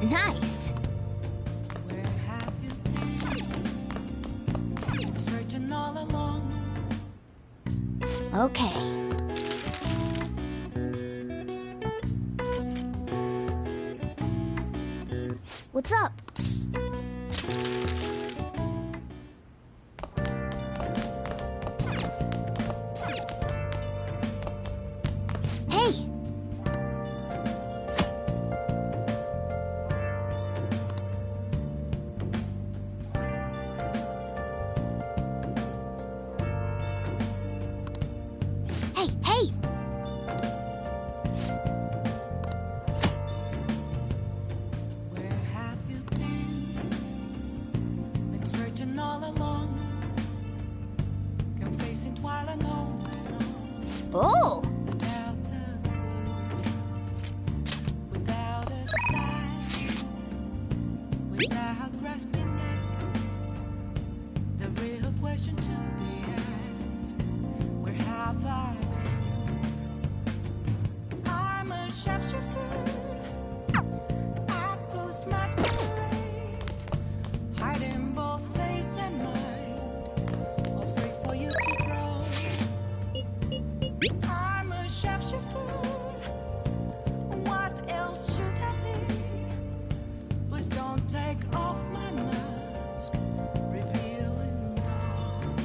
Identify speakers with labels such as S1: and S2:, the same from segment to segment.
S1: Nice.
S2: Where have you been? Searching all along.
S1: Okay. What's up? Hey! Hey, hey!
S2: Where have you been? Been searching all along. Come facing twilight alone.
S1: Oh!
S2: Without a clue, without a sign, without grasping it. The real question to be asked: where have I been? I'm a sharpshooter. I post masquerade, hiding both face and mind, all free for you to draw. I'm a sharpshooter. What else should I be? Please don't take off my mask, revealing dawn.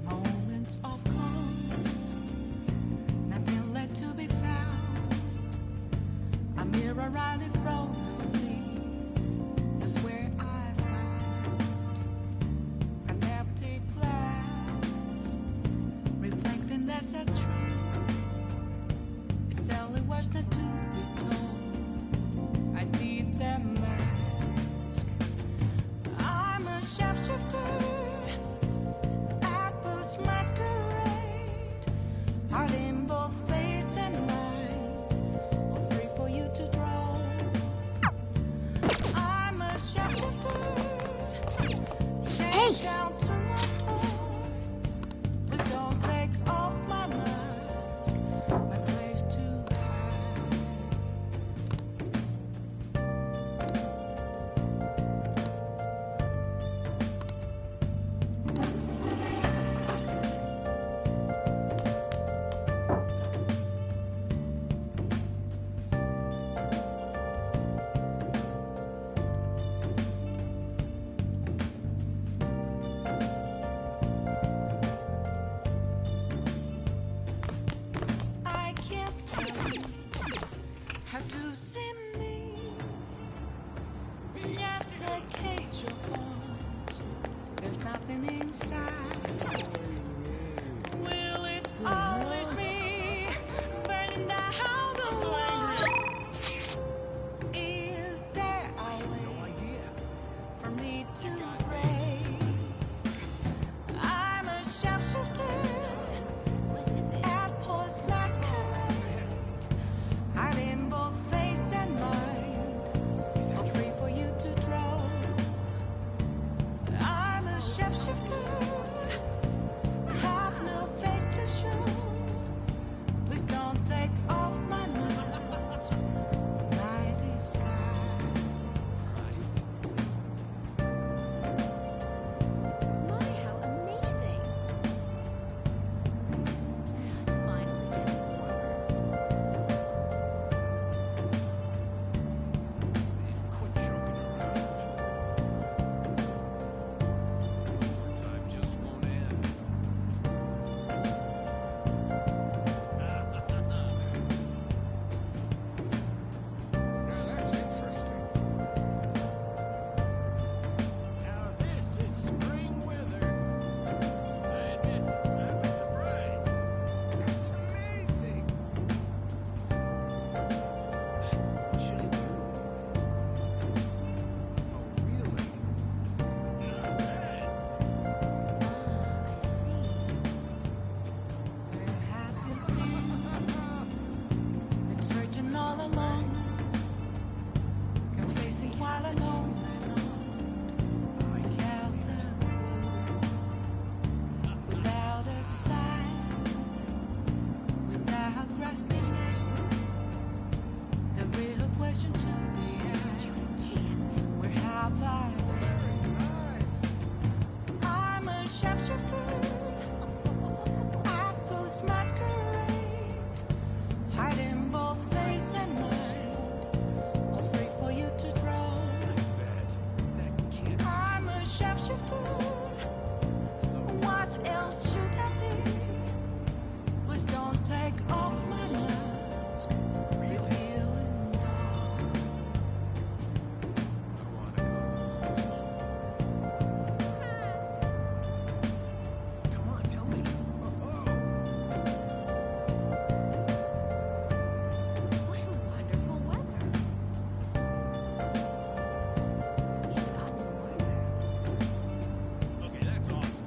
S2: Moments of calm, nothing left to be found. A mirror right in front of me, that's where I found an empty glass, reflecting that's a truth. It's telling words not to be told. I need the mask. I'm a sharpshooter. Atlas masquerade, hiding both face and mind, all free for you to draw. I'm a sharpshooter.
S1: Hey!
S2: Down to my core. Please don't take off my mask, my place to hide. I can't tell you how to see me. Just a cage of bones. There's nothing inside. Will it always be burning down the walls? Is there a way for me to break? I'm a sharpshooter. At post masquerade, hiding both face and alone. Can face it while alone. Without the clue, without a sign, without grasping it. The real question to be asked: where have I been? I'm a shapeshifter. I post masquerade, hiding both face and mind, all free for you to draw. I'm a shapeshifter. What else should I be? Please don't take off my mask, revealing dawn.
S3: Come on, tell me.
S1: What a wonderful weather. It's gotten warmer.
S3: Okay, that's awesome.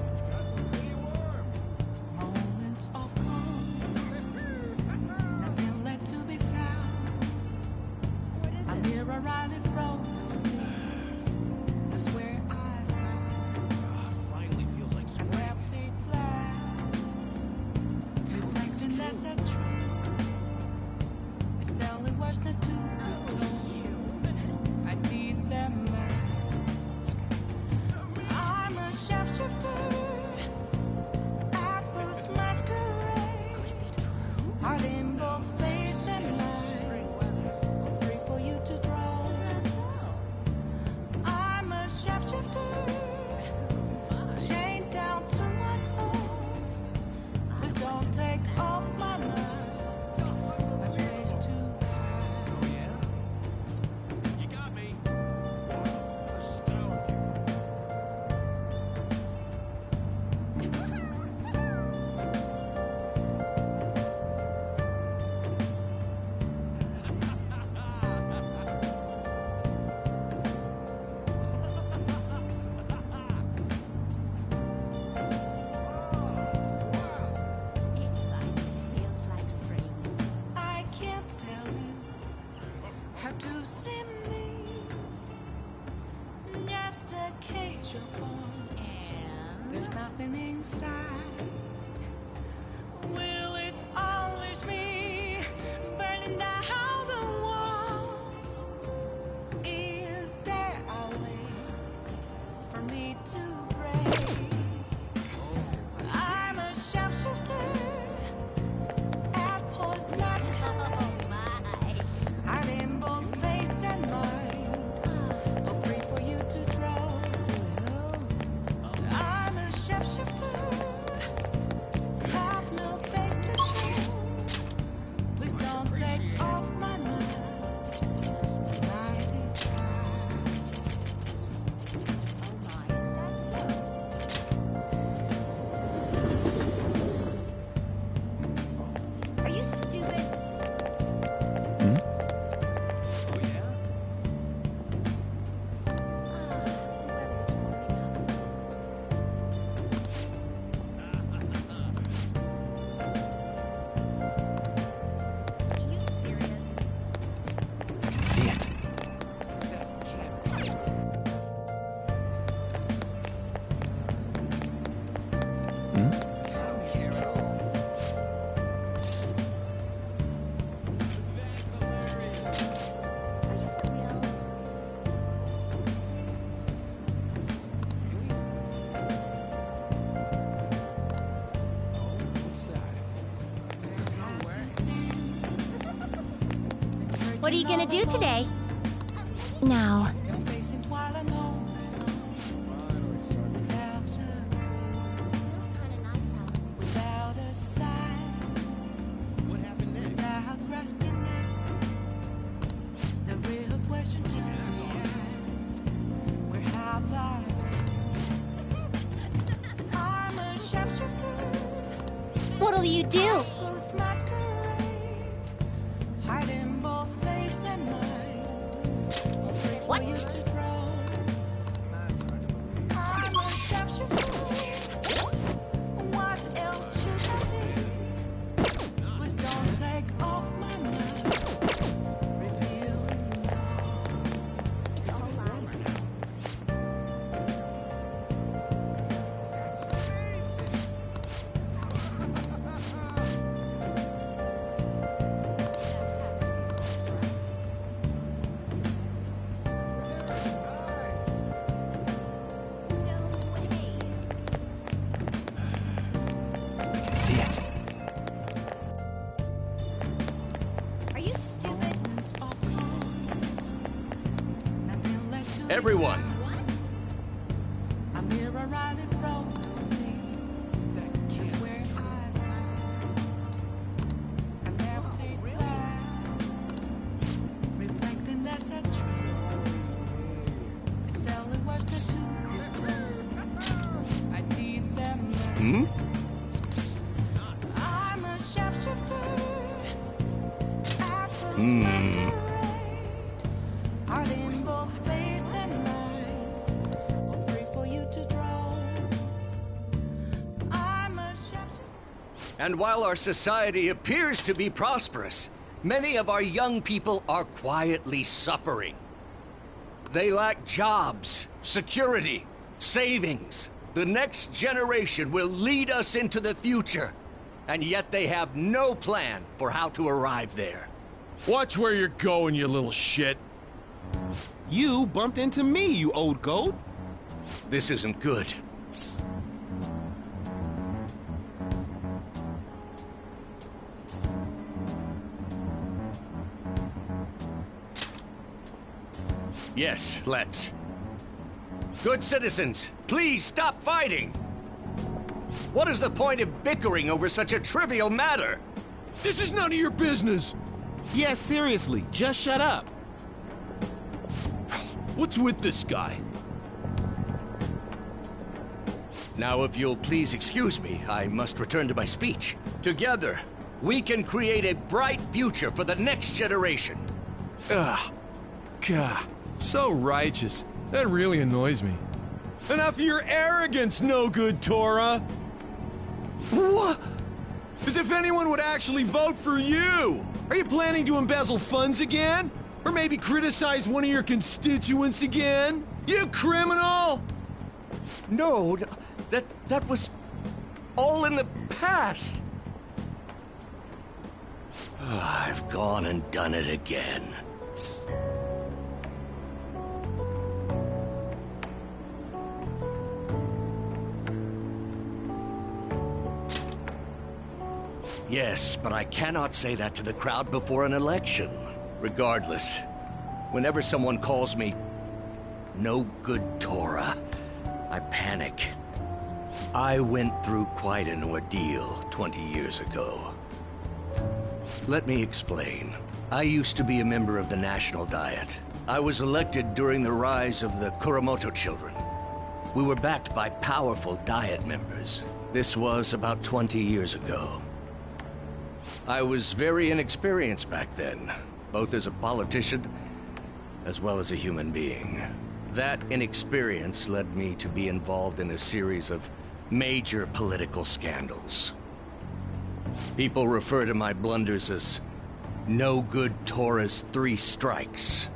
S3: It's gotten pretty warm.
S2: Moments of calm, nothing left to be found.
S1: What is
S2: A mirror right in front of me. That's where I found
S3: Finally feels like
S2: an
S3: spring.
S2: empty glass, reflecting that's a truth. It's telling words that to be told. I need that mask. I'm a shapeshifter. I post masquerade, hiding both face and mind, all free for you to draw. I'm a shapeshifter, chained down to my core. Please don't take off my mask, a place to hide.
S3: Oh, yeah? You got me. Astounding.
S1: It finally feels like spring.
S2: I can't tell you how to see me. Just a cage of bones. There's nothing inside. Will it always be burning down the walls? Is there a way for me to break? I'm a shapeshifter at post masquerade,
S1: Oh my.
S2: hiding both face and mind, all free for you to draw. I'm a shapeshifter, have no face to show. Please don't take off my mask. Night is high.
S1: Oh my, is that so? Are you stupid?
S3: Oh, yeah?
S1: The weather's warming up. Are you serious?
S3: I can see it.
S1: Are you for real? What are you gonna do today? Now.
S2: Can face it while alone.
S3: Finally starting to
S2: Without a clue,
S1: Feels kinda nice out.
S2: without a sign,
S3: What happened next?
S2: without grasping it. The real question to be asked: where have I been? I'm a shapeshifter.
S1: What'll you do?
S2: Post masquerade, hiding both face and mind. All free for
S1: What?
S2: you to draw.
S3: That's hard to believe.
S2: I'm a shapeshifter. What else should I be?
S4: Everyone,
S2: A mirror right in front of me is where I found an empty glass, reflecting that's a truth. It's telling words that to be told. I need them now. I'm a sharpshooter at the masquerade. Art in both face and mind, all free for you to draw. I'm a sharpshooter.
S4: and while our society appears to be prosperous, many of our young people are quietly suffering. They lack jobs, security, savings. The next generation will lead us into the future, and yet they have no plan for how to arrive there.
S5: Watch where you're going, you little shit.
S6: You bumped into me, you old goat.
S4: This isn't good. Yes, let's. Good citizens, please stop fighting! What is the point of bickering over such a trivial matter?
S5: This is none of your business.
S6: Yeah, seriously, just shut up.
S5: What's with this guy?
S4: Now, if you'll please excuse me, I must return to my speech. Together, we can create a bright future for the next generation.
S5: Ugh. God, so righteous. That really annoys me. Enough of your arrogance, no good Torah!
S4: What?
S5: As if anyone would actually vote for you! Are you planning to embezzle funds again? Or maybe criticize one of your constituents again? You criminal!
S4: No, that was all in the past. I've gone and done it again. Yes, but I cannot say that to the crowd before an election. Regardless, whenever someone calls me no good Torah, I panic. I went through quite an ordeal 20 years ago. Let me explain. I used to be a member of the National Diet. I was elected during the rise of the Kuramoto children. We were backed by powerful Diet members. This was about 20 years ago. I was very inexperienced back then, both as a politician as well as a human being. That inexperience led me to be involved in a series of major political scandals. People refer to my blunders as no good Torah's 3 strikes.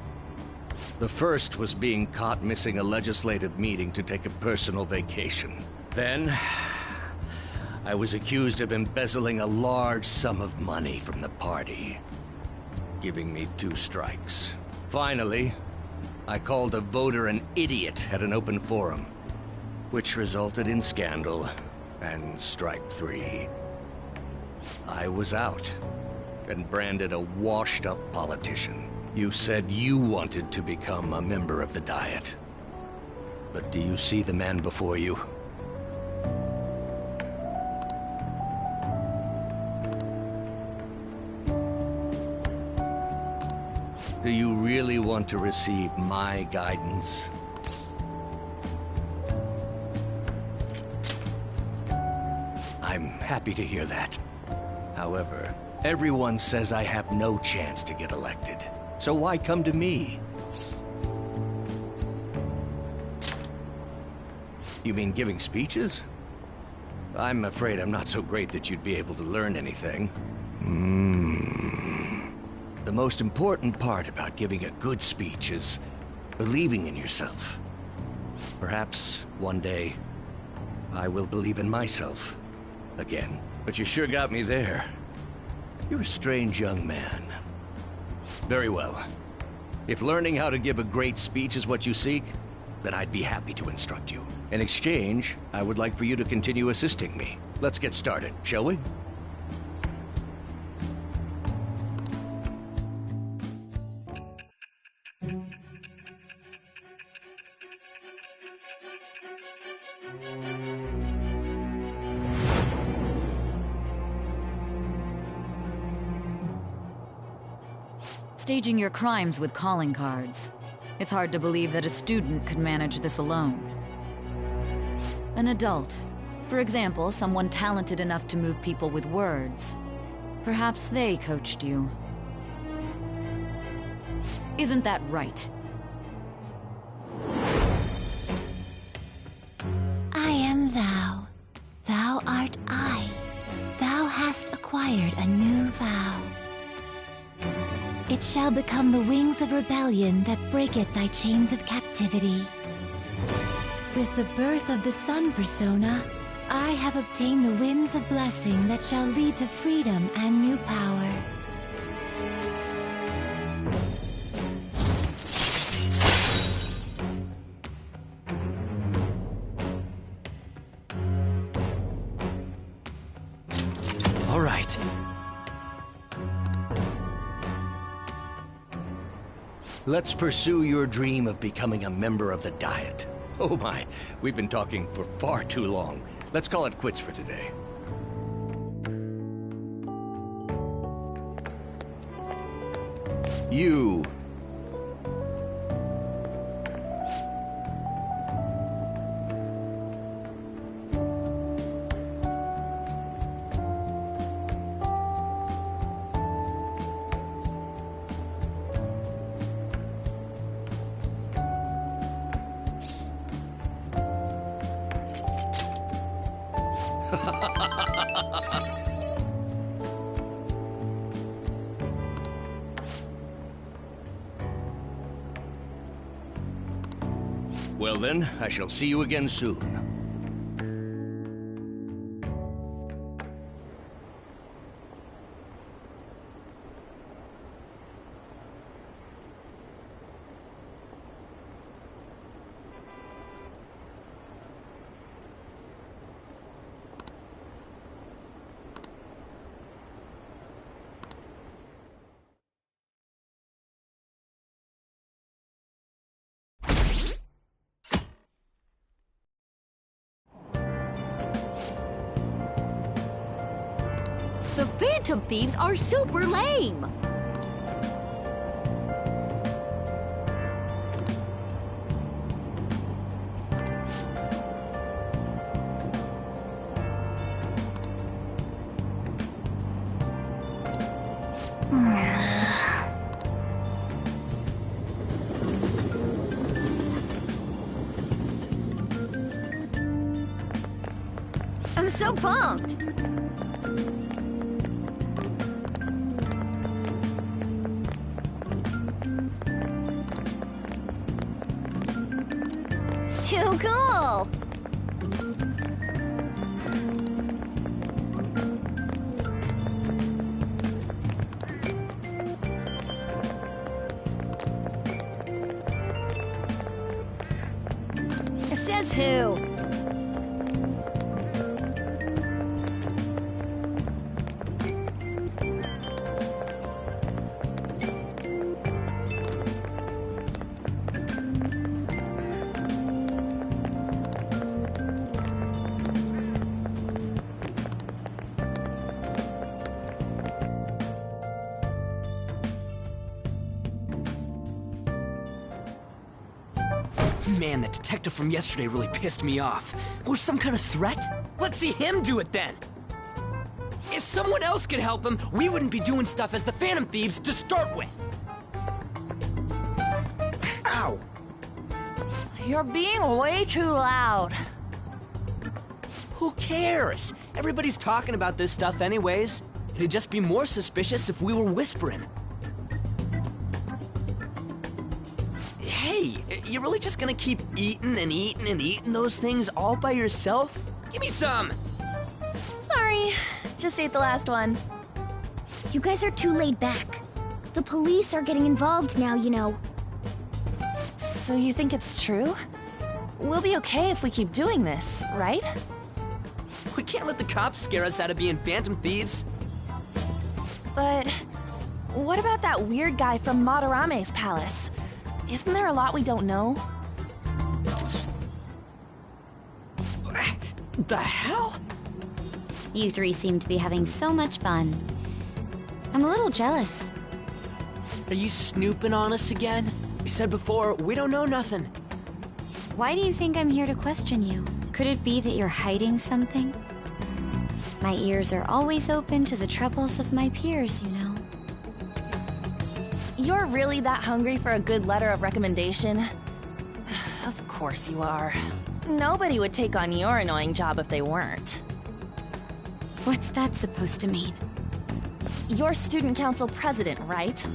S4: The first was being caught missing a legislative meeting to take a personal vacation. Then, I was accused of embezzling a large sum of money from the party, giving me 2 strikes. Finally, I called a voter an idiot at an open forum, which resulted in scandal and strike 3. I was out and branded a washed-up politician. You said you wanted to become a member of the Diet. But do you see the man before you? Do you really want to receive my guidance? I'm happy to hear that. However, everyone says I have no chance to get elected. So why come to me? You mean giving speeches? I'm afraid I'm not so great that you'd be able to learn anything. The most important part about giving a good speech is believing in yourself. Perhaps one day, I will believe in myself again. But you sure got me there. You're a strange young man. Very well. If learning how to give a great speech is what you seek, then I'd be happy to instruct you. In exchange, I would like for you to continue assisting me. Let's get started, shall we?
S7: staging your crimes with calling cards. It's hard to believe that a student could manage this alone. An adult, for example, someone talented enough to move people with words. Perhaps they coached you. Isn't that right?
S1: I am thou. Thou art I. Thou hast acquired a new vow. It shall become the wings of rebellion that breaketh thy chains of captivity. With the birth of the sun persona, I have obtained the winds of blessing that shall lead to freedom and new power.
S3: All right.
S4: Let's pursue your dream of becoming a member of the Diet. Oh my, we've been talking for far too long. Let's call it quits for today. You. Well then, I shall see you again soon.
S1: The Phantom Thieves are super lame! I'm so pumped! Too cool! It says who?
S8: Man, that detective from yesterday really pissed me off. Was some kind of threat? Let's see him do it then! If someone else could help him, we wouldn't be doing stuff as the Phantom Thieves to start with! Ow!
S1: You're being way too loud.
S8: Who cares? Everybody's talking about this stuff anyways. It'd just be more suspicious if we were whispering. Hey, you really just gonna keep eating and eating and eating those things all by yourself? Give me some!
S1: Sorry, just ate the last one.
S9: You guys are too laid back. The police are getting involved now, you know.
S1: So you think it's true? We'll be okay if we keep doing this, right?
S8: We can't let the cops scare us out of being Phantom Thieves.
S1: But what about that weird guy from Madarame's palace? Isn't there a lot we don't know?
S8: The hell?
S9: You three seem to be having so much fun. I'm a little jealous.
S8: Are you snooping on us again? We said before, we don't know nothing.
S10: Why do you think I'm here to question you? Could it be that you're hiding something? My ears are always open to the troubles of my peers, you know.
S11: You're really that hungry for a good letter of recommendation? Of course you are. Nobody would take on your annoying job if they weren't.
S10: What's that supposed to mean?
S11: You're student council president, right?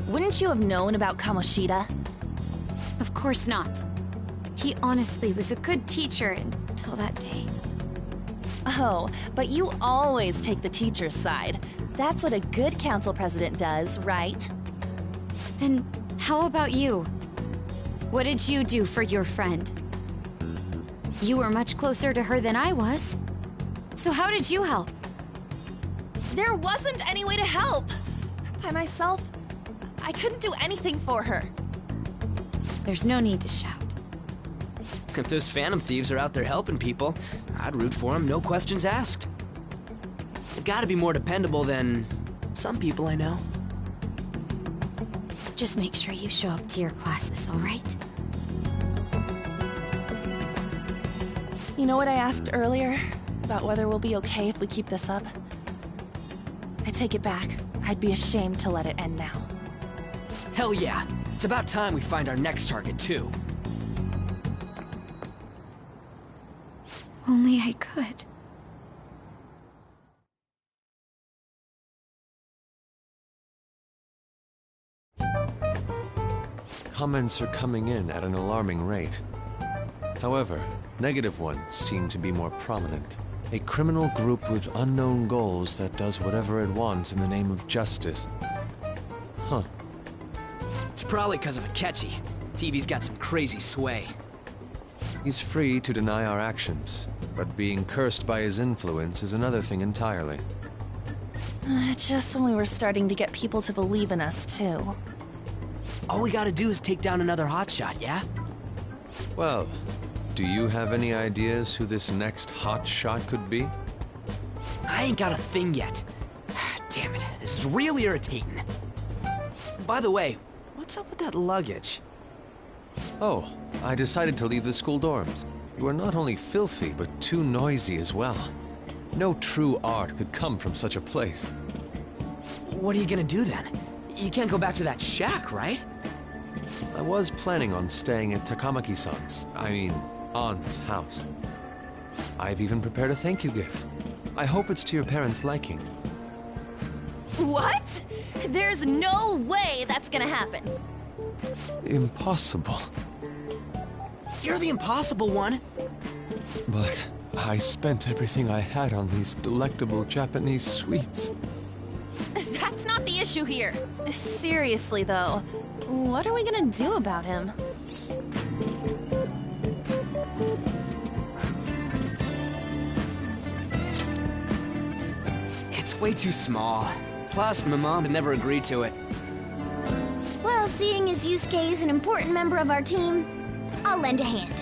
S11: Wouldn't you have known about Kamoshida?
S10: Of course not. He honestly was a good teacher until that day.
S11: Oh, but you always take the teacher's side. That's what a good council president does, right?
S10: Then how about you? What did you do for your friend? You were much closer to her than I was. So how did you help?
S11: There wasn't any way to help. By myself, I couldn't do anything for her.
S10: There's no need to shout.
S8: If those Phantom Thieves are out there helping people, I'd root for them, no questions asked. They've got to be more dependable than some people I know.
S10: Just make sure you show up to your classes, all right?
S11: You know what I asked earlier? About whether we'll be okay if we keep this up? I take it back. I'd be ashamed to let it end now.
S8: Hell yeah. It's about time we find our next target, too.
S10: Only I could.
S12: Comments are coming in at an alarming rate. However, negative ones seem to be more prominent. A criminal group with unknown goals that does whatever it wants in the name of justice. Huh.
S8: It's probably because of Akechi. TV's got some crazy sway.
S12: He's free to deny our actions, but being cursed by his influence is another thing entirely.
S11: Just when we were starting to get people to believe in us, too.
S8: All we gotta do is take down another hotshot, yeah?
S12: Well, do you have any ideas who this next hotshot could be?
S8: I ain't got a thing yet. Damn it, this is really irritating. By the way, what's up with that luggage?
S12: Oh, I decided to leave the school dorms. You are not only filthy, but too noisy as well. No true art could come from such a place.
S8: What are you gonna do then? You can't go back to that shack, right?
S12: I was planning on staying at Takamaki-san's, Ann's house. I've even prepared a thank you gift. I hope it's to your parents' liking.
S11: What? There's no way that's gonna happen.
S12: Impossible.
S8: You're the impossible one.
S12: But I spent everything I had on these delectable Japanese sweets.
S11: That's not the issue here. Seriously, though, what are we gonna do about him?
S8: It's way too small. Plus, my mom had never agreed to it.
S9: Well, seeing as Yusuke is an important member of our team, I'll lend a hand.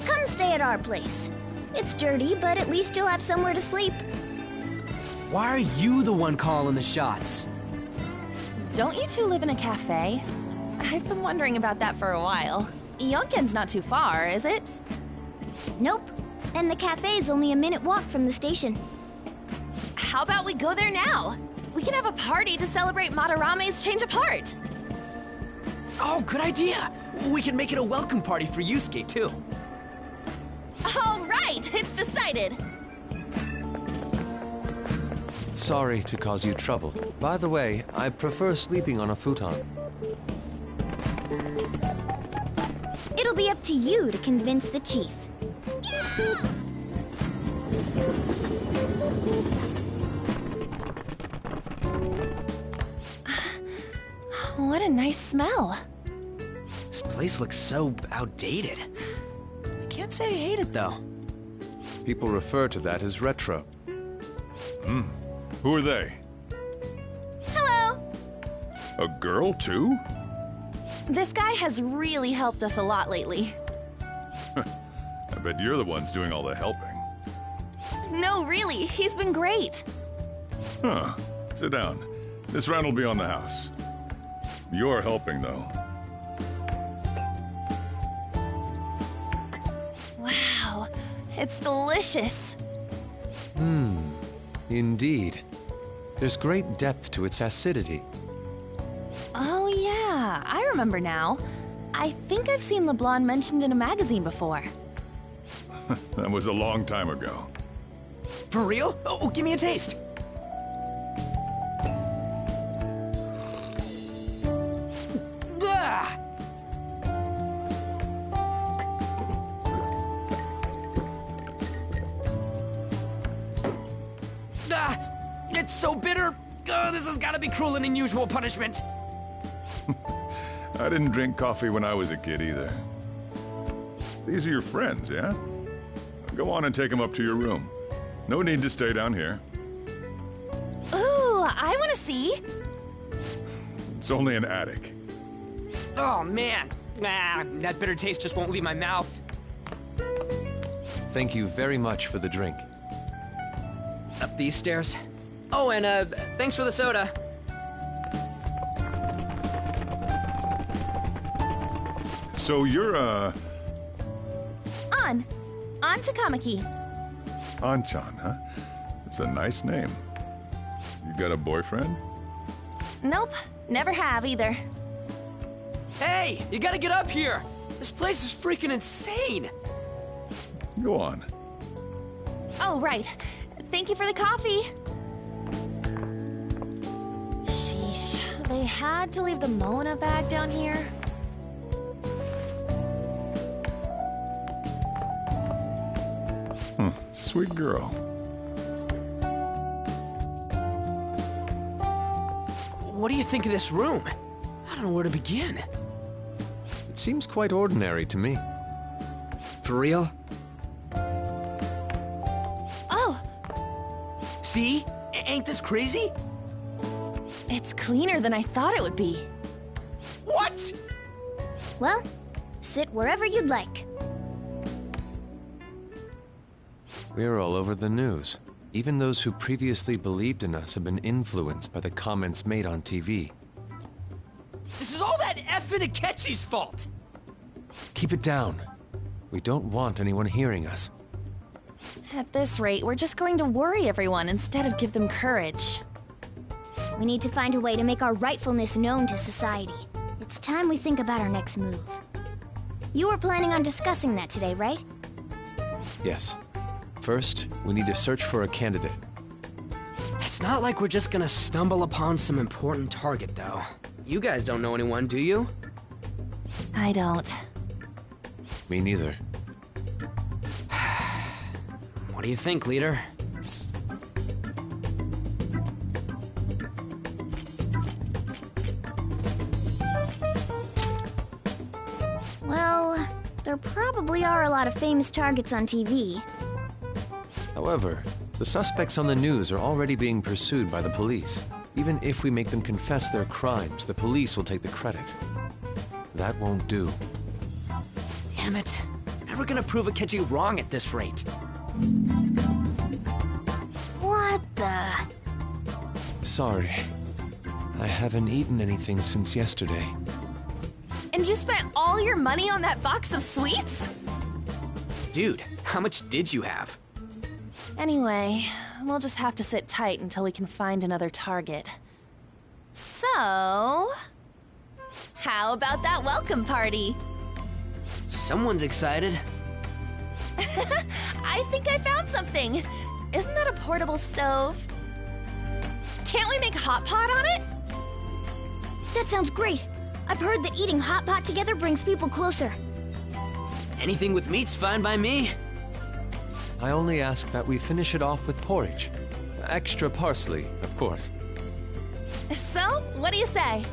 S9: Come stay at our place. It's dirty, but at least you'll have somewhere to sleep.
S8: Why are you the one calling the shots?
S11: Don't you two live in a cafe? I've been wondering about that for a while. Yonken's not too far, is it?
S9: Nope. And the cafe's only a minute walk from the station.
S11: How about we go there now? We can have a party to celebrate Madarame's change of heart.
S8: Oh, good idea! We can make it a welcome party for Yusuke, too.
S11: All right, it's decided.
S12: Sorry to cause you trouble. By the way, I prefer sleeping on a futon.
S9: It'll be up to you to convince the chief.
S11: What a nice smell.
S8: This place looks so outdated. I can't say I hate it, though.
S12: People refer to that as retro.
S13: Who are they?
S11: Hello.
S13: A girl, too?
S11: This guy has really helped us a lot lately.
S13: I bet you're the ones doing all the helping.
S11: No, really, he's been great.
S13: Huh. Sit down. This round will be on the house. You're helping, though.
S11: Wow, it's delicious.
S12: Indeed. There's great depth to its acidity.
S11: Oh yeah, I remember now. I think I've seen LeBlanc mentioned in a magazine before.
S13: That was a long time ago.
S8: For real? Oh, give me a taste. Ah! It's so bitter. This has got to be cruel and unusual punishment.
S13: I didn't drink coffee when I was a kid either. These are your friends, yeah? Go on and take them up to your room. No need to stay down here.
S11: Ooh, I want to see.
S13: It's only an attic.
S8: Oh, man. That bitter taste just won't leave my mouth.
S12: Thank you very much for the drink.
S8: Up these stairs. Oh, and thanks for the soda.
S13: So you're,
S11: On Takamaki.
S13: Anchan, huh? It's a nice name. You got a boyfriend?
S11: Nope, never have either.
S8: Hey, you gotta get up here. This place is freaking insane.
S13: Go on.
S11: Oh, right. Thank you for the coffee. Sheesh, they had to leave the Mona bag down here.
S13: Sweet girl.
S8: What do you think of this room? I don't know where to begin.
S12: It seems quite ordinary to me.
S8: For real?
S11: Oh!
S8: See? Ain't this crazy?
S11: It's cleaner than I thought it would be.
S8: What?
S9: Well, sit wherever you'd like.
S12: We're all over the news. Even those who previously believed in us have been influenced by the comments made on TV.
S8: This is all that effing Akechi's fault!
S12: Keep it down. We don't want anyone hearing us.
S11: At this rate, we're just going to worry everyone instead of give them courage.
S9: We need to find a way to make our rightfulness known to society. It's time we think about our next move. You were planning on discussing that today, right?
S12: Yes. First, we need to search for a candidate.
S8: It's not like we're just gonna stumble upon some important target, though. You guys don't know anyone, do you?
S11: I don't.
S12: Me neither.
S8: What do you think, leader?
S9: Well, there probably are a lot of famous targets on TV.
S12: However, the suspects on the news are already being pursued by the police. Even if we make them confess their crimes, the police will take the credit. That won't do.
S8: Damn it. Never gonna prove Akechi wrong at this rate.
S9: What the?
S12: Sorry. I haven't eaten anything since yesterday.
S11: And you spent all your money on that box of sweets?
S8: Dude, how much did you have?
S11: Anyway, we'll just have to sit tight until we can find another target. So... how about that welcome party?
S8: Someone's excited.
S11: I think I found something. Isn't that a portable stove? Can't we make hot pot on it?
S9: That sounds great. I've heard that eating hot pot together brings people closer.
S8: Anything with meat's fine by me.
S12: I only ask that we finish it off with porridge. Extra parsley, of course.
S11: So, what do you say?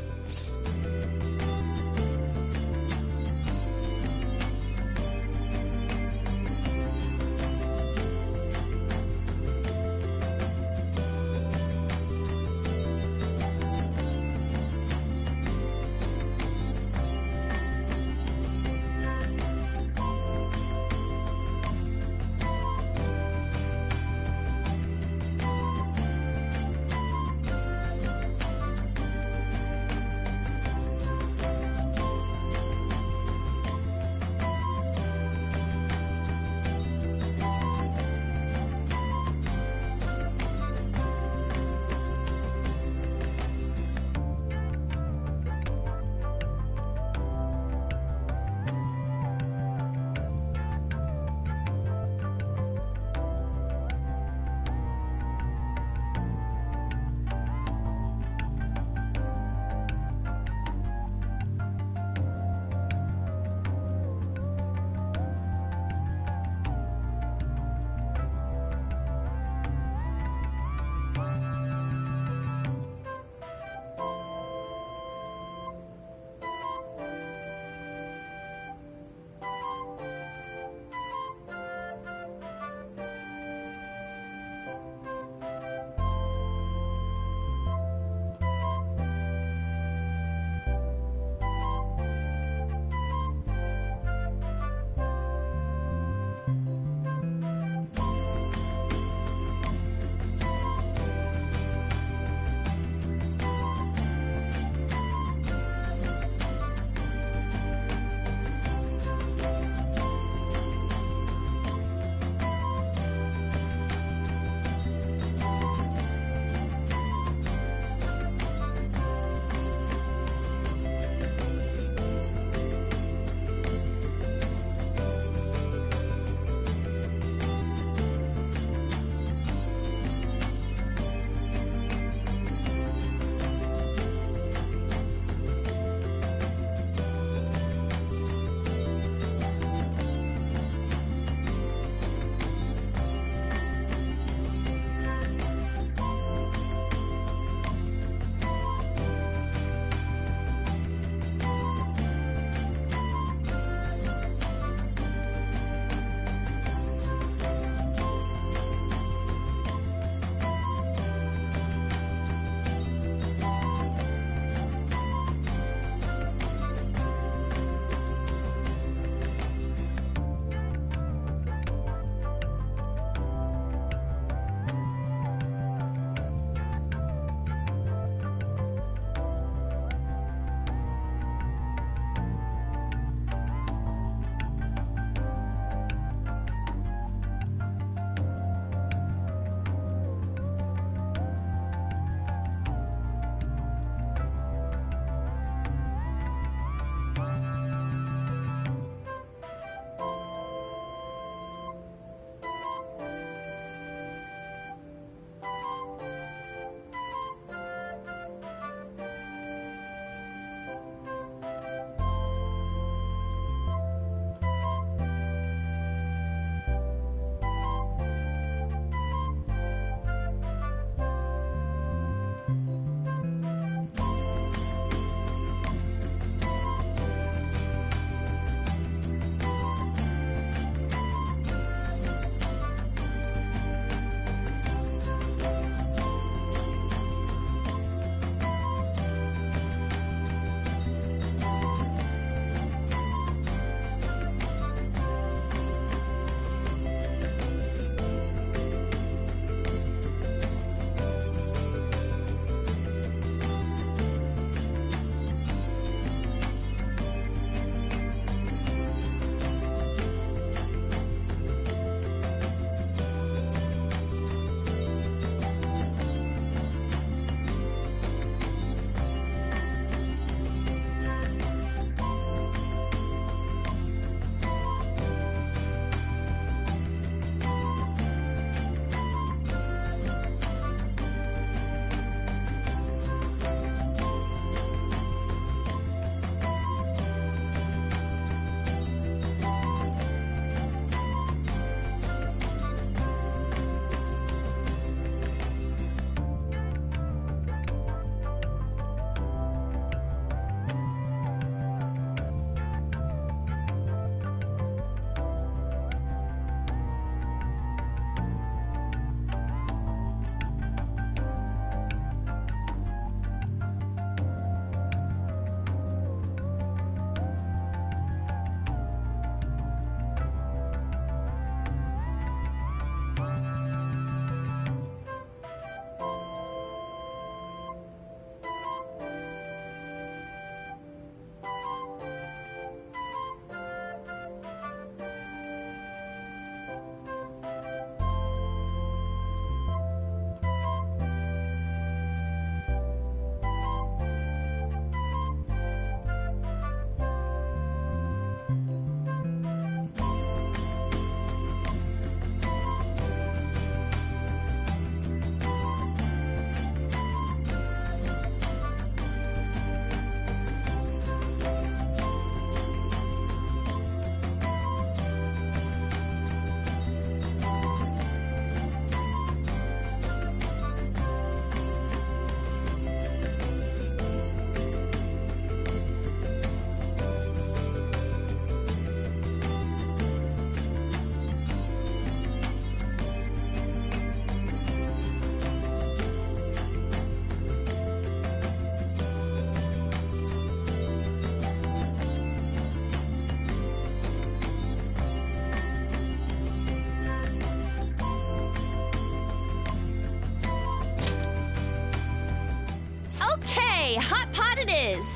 S11: hot pot it is!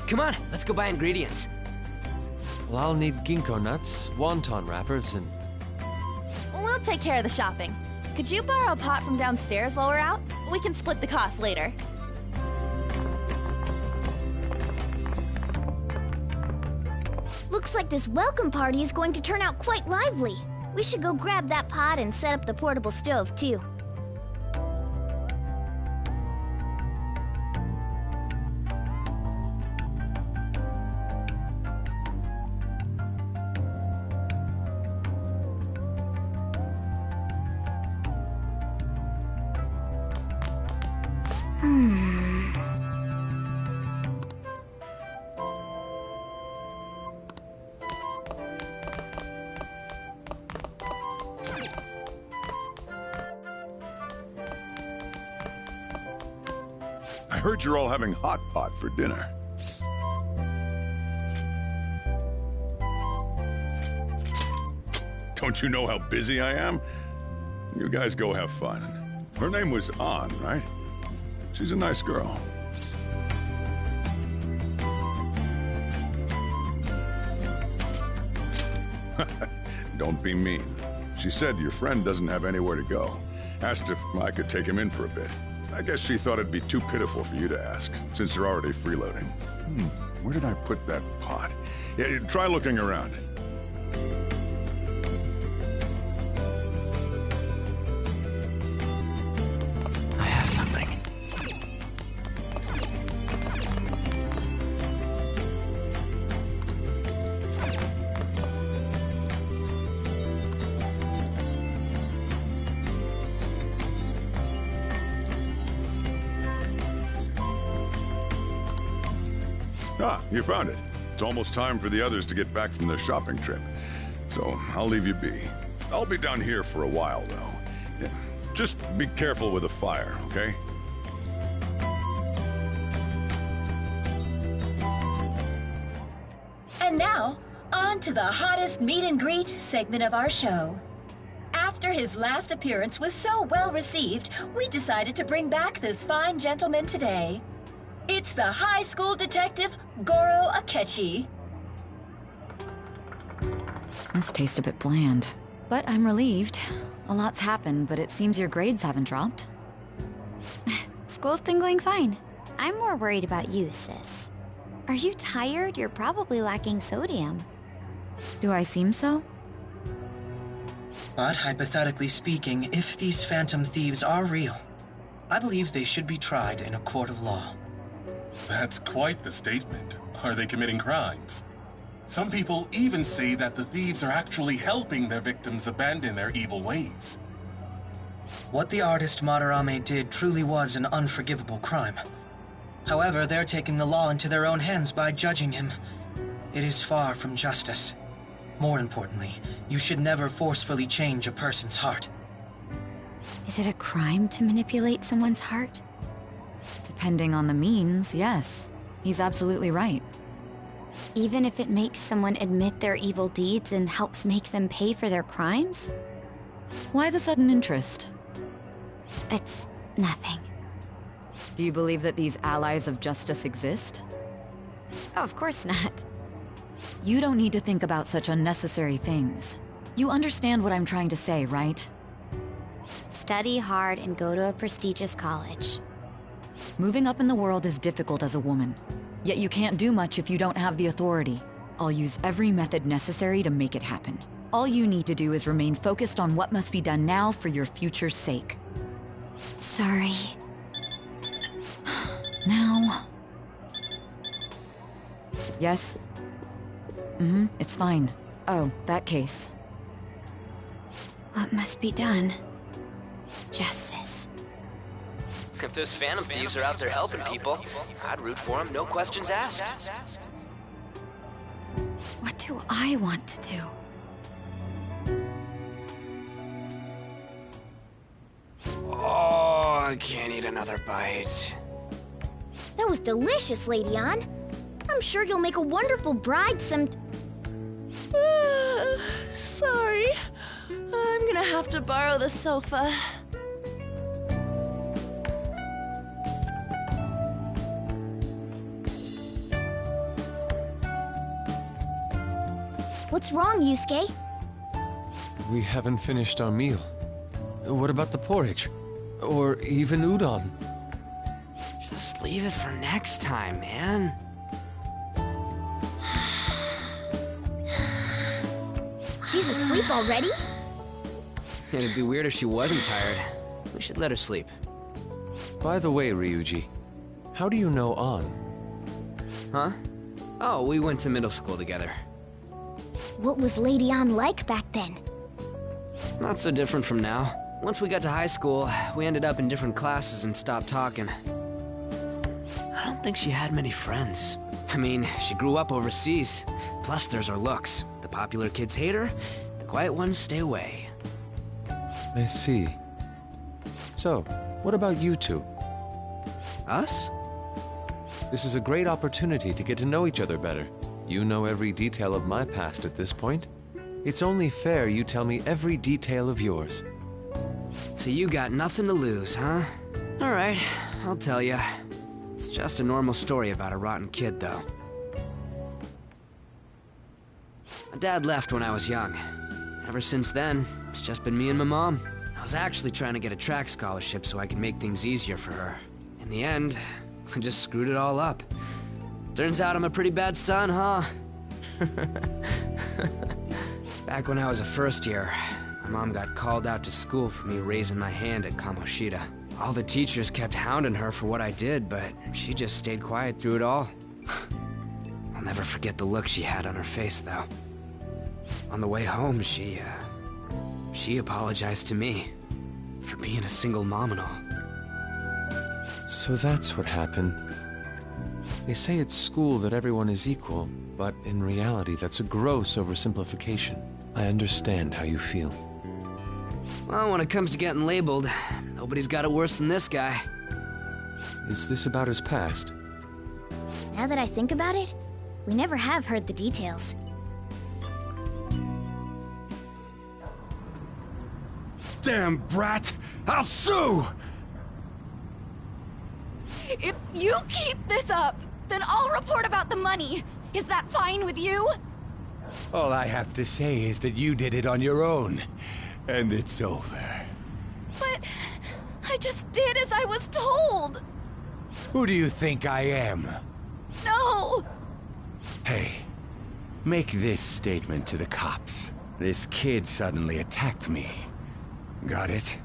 S8: Come on, let's go buy ingredients.
S12: Well, I'll need ginkgo nuts, wonton wrappers, and...
S11: We'll take care of the shopping. Could you borrow a pot from downstairs while we're out? We can split the cost later.
S9: Looks like this welcome party is going to turn out quite lively. We should go grab that pot and set up the portable stove, too.
S13: I heard you're all having hot pot for dinner. Don't you know how busy I am? You guys go have fun. Her name was An, right? She's a nice girl. Don't be mean. She said your friend doesn't have anywhere to go. Asked if I could take him in for a bit. I guess she thought it'd be too pitiful for you to ask, since you're already freeloading. Where did I put that pot? Yeah, try looking around.
S8: I have something.
S13: Ah, you found it. It's almost time for the others to get back from their shopping trip. So I'll leave you be. I'll be down here for a while, though. Yeah, just be careful with the fire, okay?
S1: And now, on to the hottest meet and greet segment of our show. After his last appearance was so well received, we decided to bring back this fine gentleman today. It's the high school detective, Goro Akechi.
S7: This tastes a bit bland. But I'm relieved. A lot's happened, but it seems your grades haven't dropped.
S10: School's been going fine. I'm more worried about you, sis. Are you tired? You're probably lacking sodium.
S7: Do I seem so?
S14: But hypothetically speaking, if these phantom thieves are real, I believe they should be tried in a court of law.
S15: That's quite the statement. Are they committing crimes? Some people even say that the thieves are actually helping their victims abandon their evil ways.
S14: What the artist Madarame did truly was an unforgivable crime. However, they're taking the law into their own hands by judging him. It is far from justice. More importantly, you should never forcefully change a person's heart.
S10: Is it a crime to manipulate someone's heart?
S7: Depending on the means, yes. He's absolutely right.
S10: Even if it makes someone admit their evil deeds and helps make them pay for their crimes?
S7: Why the sudden interest?
S10: It's nothing.
S7: Do you believe that these allies of justice exist?
S10: Oh, of course not.
S7: You don't need to think about such unnecessary things. You understand what I'm trying to say, right?
S10: Study hard and go to a prestigious college.
S7: Moving up in the world is difficult as a woman. Yet you can't do much if you don't have the authority. I'll use every method necessary to make it happen. All you need to do is remain focused on what must be done now for your future's sake.
S10: Sorry.
S7: Now... Yes? It's fine. Oh, that case.
S10: What must be done? Justice.
S8: If those phantom thieves are out there helping people, I'd root for them, no questions asked.
S10: What do I want to do?
S8: Oh, I can't eat another bite.
S9: That was delicious, Lady Ann. I'm sure you'll make a wonderful bride
S11: Sorry. I'm gonna have to borrow the sofa.
S9: What's wrong, Yusuke?
S12: We haven't finished our meal. What about the porridge? Or even udon?
S8: Just leave it for next time, man.
S9: She's asleep already?
S8: It'd be weird if she wasn't tired. We should let her sleep.
S12: By the way, Ryuji, how do you know An?
S8: Huh? Oh, we went to middle school together.
S9: What was Lady An like back then?
S8: Not so different from now. Once we got to high school, we ended up in different classes and stopped talking. I don't think she had many friends. I mean, she grew up overseas. Plus, there's her looks. The popular kids hate her, the quiet ones stay away.
S12: I see. So, what about you two?
S8: Us?
S12: This is a great opportunity to get to know each other better. You know every detail of my past at this point. It's only fair you tell me every detail of yours.
S8: So you got nothing to lose, huh? Alright, I'll tell you. It's just a normal story about a rotten kid, though. My dad left when I was young. Ever since then, it's just been me and my mom. I was actually trying to get a track scholarship so I could make things easier for her. In the end, I just screwed it all up. Turns out I'm a pretty bad son, huh? Back when I was a first year, my mom got called out to school for me raising my hand at Kamoshida. All the teachers kept hounding her for what I did, but she just stayed quiet through it all. I'll never forget the look she had on her face, though. On the way home, she apologized to me for being a single mom and all.
S12: So that's what happened. They say at school that everyone is equal, but in reality that's a gross oversimplification. I understand how you feel.
S8: Well, when it comes to getting labeled, nobody's got it worse than this guy.
S12: Is this about his past?
S9: Now that I think about it, we never have heard the details.
S5: Damn brat! I'll sue!
S10: If you keep this up, then I'll report about the money. Is that fine with you?
S16: All I have to say is that you did it on your own, and it's over.
S10: But I just did as I was told.
S16: Who do you think I am?
S10: No!
S16: Hey, make this statement to the cops. This kid suddenly attacked me. Got it?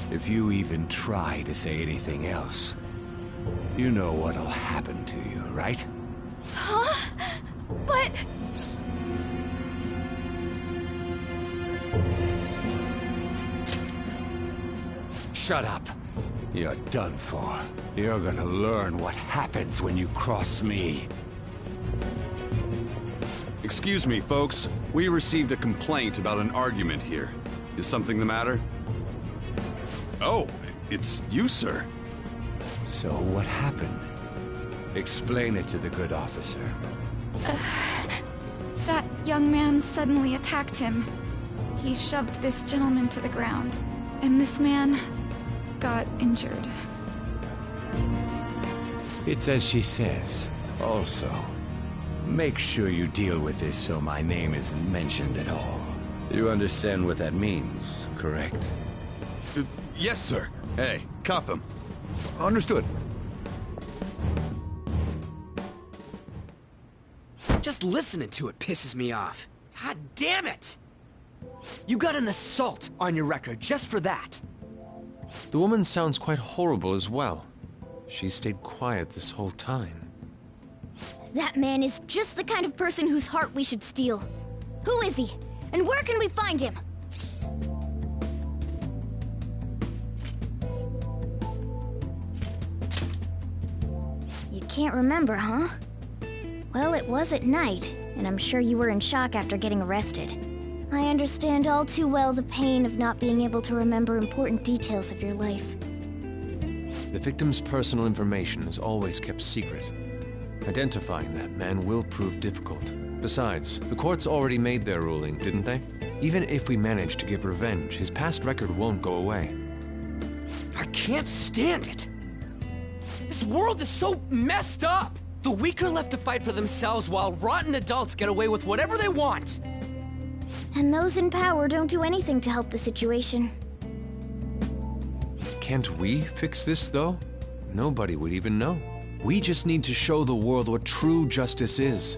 S16: If you even try to say anything else, you know what'll happen to you, right?
S10: Huh? But...
S16: Shut up. You're done for. You're gonna learn what happens when you cross me.
S17: Excuse me, folks. We received a complaint about an argument here. Is something the matter? Oh, it's you, sir.
S16: So what happened? Explain it to the good officer.
S10: That young man suddenly attacked him. He shoved this gentleman to the ground, and this man got injured.
S16: It's as she says. Also, make sure you deal with this so my name isn't mentioned at all. You understand what that means, correct?
S17: Yes, sir. Hey, cuff him.
S5: Understood.
S8: Just listening to it pisses me off. God damn it! You got an assault on your record just for that.
S12: The woman sounds quite horrible as well. She stayed quiet this whole time.
S9: That man is just the kind of person whose heart we should steal. Who is he? And where can we find him? You can't remember, huh? Well, it was at night, and I'm sure you were in shock after getting arrested. I understand all too well the pain of not being able to remember important details of your life.
S12: The victim's personal information is always kept secret. Identifying that man will prove difficult. Besides, the courts already made their ruling, didn't they? Even if we manage to get revenge, his past record won't go away.
S8: I can't stand it. This world is so messed up. The weak are left to fight for themselves while rotten adults get away with whatever they want.
S9: And those in power don't do anything to help the situation.
S12: Can't we fix this, though? Nobody would even know. We just need to show the world what true justice is.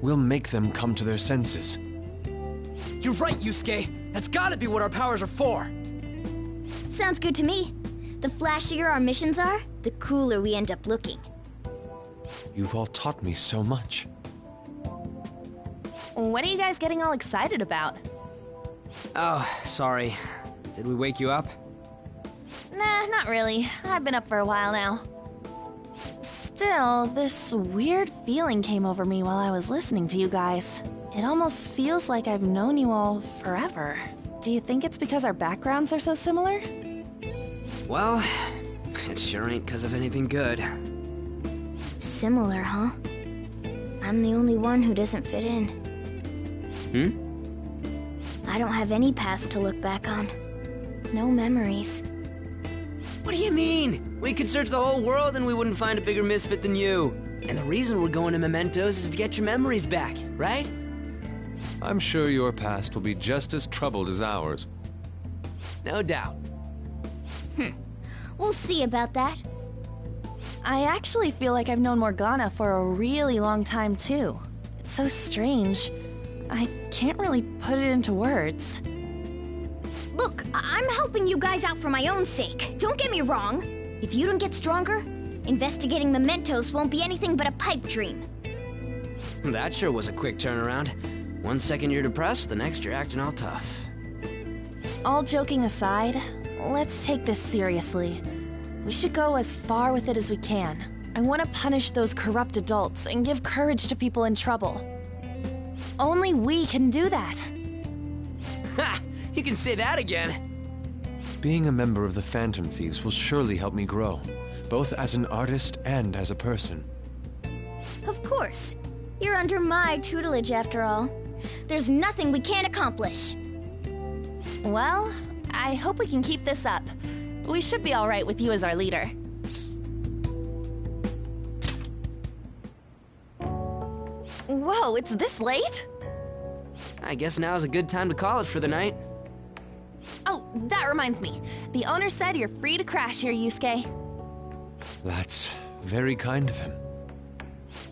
S12: We'll make them come to their senses.
S8: You're right, Yusuke. That's gotta be what our powers are for.
S9: Sounds good to me. The flashier our missions are, the cooler we end up looking.
S12: You've all taught me so much.
S11: What are you guys getting all excited about?
S8: Oh, sorry. Did we wake you up?
S11: Nah, not really. I've been up for a while now. Still, this weird feeling came over me while I was listening to you guys. It almost feels like I've known you all forever. Do you think it's because our backgrounds are so similar?
S8: Well, it sure ain't because of anything good.
S9: Similar, huh? I'm the only one who doesn't fit in. I don't have any past to look back on. No memories.
S8: What do you mean? We could search the whole world and we wouldn't find a bigger misfit than you. And the reason we're going to Mementos is to get your memories back, right?
S12: I'm sure your past will be just as troubled as ours.
S8: No doubt.
S9: We'll see about that.
S11: I actually feel like I've known Morgana for a really long time, too. It's so strange. I can't really put it into words.
S9: Look, I'm helping you guys out for my own sake. Don't get me wrong. If you don't get stronger, investigating Mementos won't be anything but a pipe dream.
S8: That sure was a quick turnaround. 1 second you're depressed, the next you're acting all tough.
S11: All joking aside, let's take this seriously. We should go as far with it as we can. I want to punish those corrupt adults and give courage to people in trouble. Only we can do that.
S8: Ha! You can say that again.
S12: Being a member of the Phantom Thieves will surely help me grow, both as an artist and as a person.
S9: Of course. You're under my tutelage after all. There's nothing we can't accomplish.
S11: Well, I hope we can keep this up. We should be all right with you as our leader. Whoa, it's this late?
S8: I guess now's a good time to call it for the night.
S11: Oh, that reminds me. The owner said you're free to crash here, Yusuke.
S12: That's very kind of him.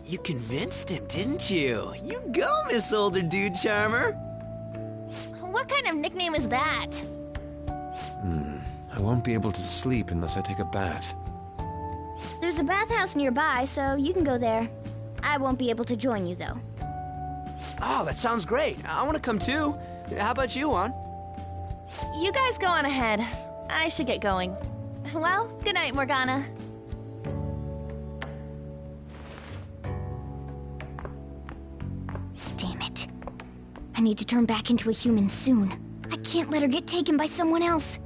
S8: You convinced him, didn't you? You go, Miss Older Dude Charmer.
S9: What kind of nickname is that?
S12: I won't be able to sleep unless I take a bath.
S9: There's a bathhouse nearby, so you can go there. I won't be able to join you, though.
S8: Oh, that sounds great. I want to come too. How about you, Juan?
S11: You guys go on ahead. I should get going. Well, good night, Morgana.
S9: Damn it. I need to turn back into a human soon. I can't let her get taken by someone else.